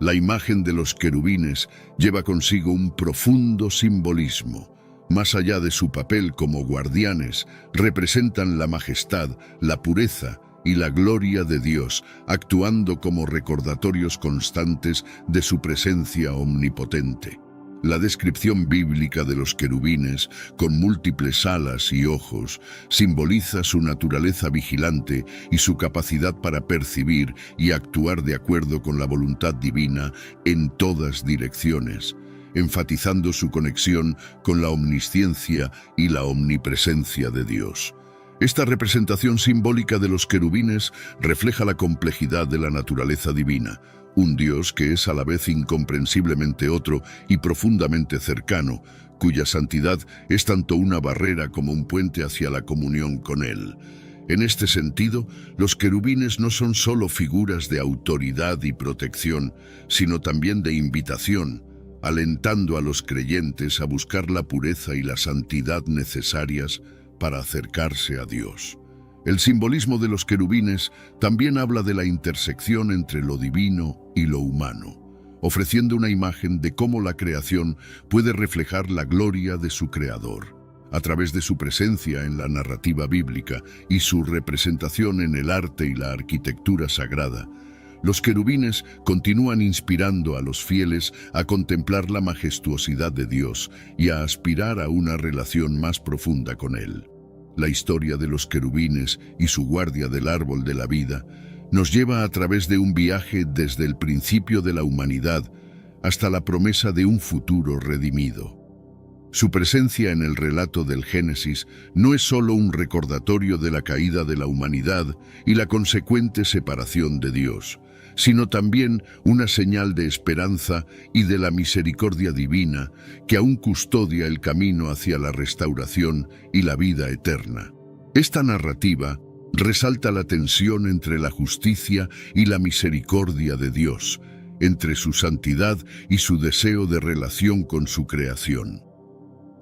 La imagen de los querubines lleva consigo un profundo simbolismo. Más allá de su papel como guardianes, representan la majestad, la pureza y la gloria de Dios, actuando como recordatorios constantes de su presencia omnipotente. La descripción bíblica de los querubines, con múltiples alas y ojos, simboliza su naturaleza vigilante y su capacidad para percibir y actuar de acuerdo con la voluntad divina en todas direcciones, enfatizando su conexión con la omnisciencia y la omnipresencia de Dios. Esta representación simbólica de los querubines refleja la complejidad de la naturaleza divina, un Dios que es a la vez incomprensiblemente otro y profundamente cercano, cuya santidad es tanto una barrera como un puente hacia la comunión con Él. En este sentido, los querubines no son solo figuras de autoridad y protección, sino también de invitación, alentando a los creyentes a buscar la pureza y la santidad necesarias para acercarse a Dios. El simbolismo de los querubines también habla de la intersección entre lo divino y lo humano, ofreciendo una imagen de cómo la creación puede reflejar la gloria de su creador. A través de su presencia en la narrativa bíblica y su representación en el arte y la arquitectura sagrada, los querubines continúan inspirando a los fieles a contemplar la majestuosidad de Dios y a aspirar a una relación más profunda con Él. La historia de los querubines y su guardia del árbol de la vida nos lleva a través de un viaje desde el principio de la humanidad hasta la promesa de un futuro redimido. Su presencia en el relato del Génesis no es solo un recordatorio de la caída de la humanidad y la consecuente separación de Dios, sino también una señal de esperanza y de la misericordia divina que aún custodia el camino hacia la restauración y la vida eterna. Esta narrativa resalta la tensión entre la justicia y la misericordia de Dios, entre su santidad y su deseo de relación con su creación.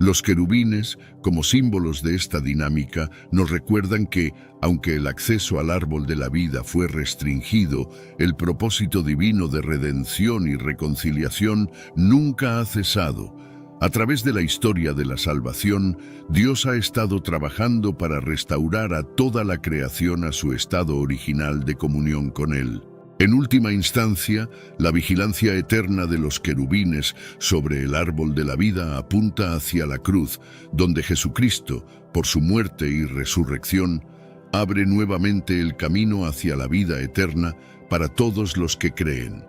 Los querubines, como símbolos de esta dinámica, nos recuerdan que, aunque el acceso al árbol de la vida fue restringido, el propósito divino de redención y reconciliación nunca ha cesado. A través de la historia de la salvación, Dios ha estado trabajando para restaurar a toda la creación a su estado original de comunión con Él. En última instancia, la vigilancia eterna de los querubines sobre el árbol de la vida apunta hacia la cruz, donde Jesucristo, por su muerte y resurrección, abre nuevamente el camino hacia la vida eterna para todos los que creen.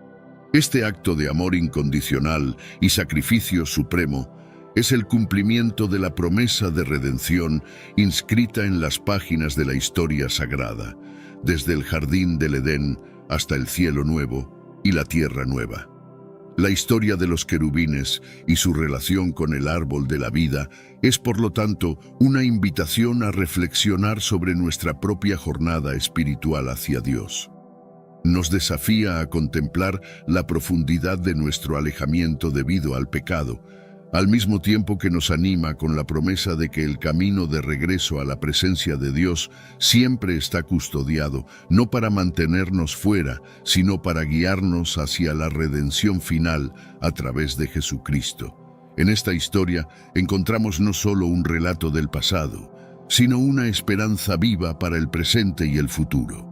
Este acto de amor incondicional y sacrificio supremo es el cumplimiento de la promesa de redención inscrita en las páginas de la historia sagrada, desde el jardín del Edén hasta el cielo nuevo y la tierra nueva. La historia de los querubines y su relación con el árbol de la vida es, por lo tanto, una invitación a reflexionar sobre nuestra propia jornada espiritual hacia Dios. Nos desafía a contemplar la profundidad de nuestro alejamiento debido al pecado, al mismo tiempo que nos anima con la promesa de que el camino de regreso a la presencia de Dios siempre está custodiado, no para mantenernos fuera, sino para guiarnos hacia la redención final a través de Jesucristo. En esta historia encontramos no solo un relato del pasado, sino una esperanza viva para el presente y el futuro.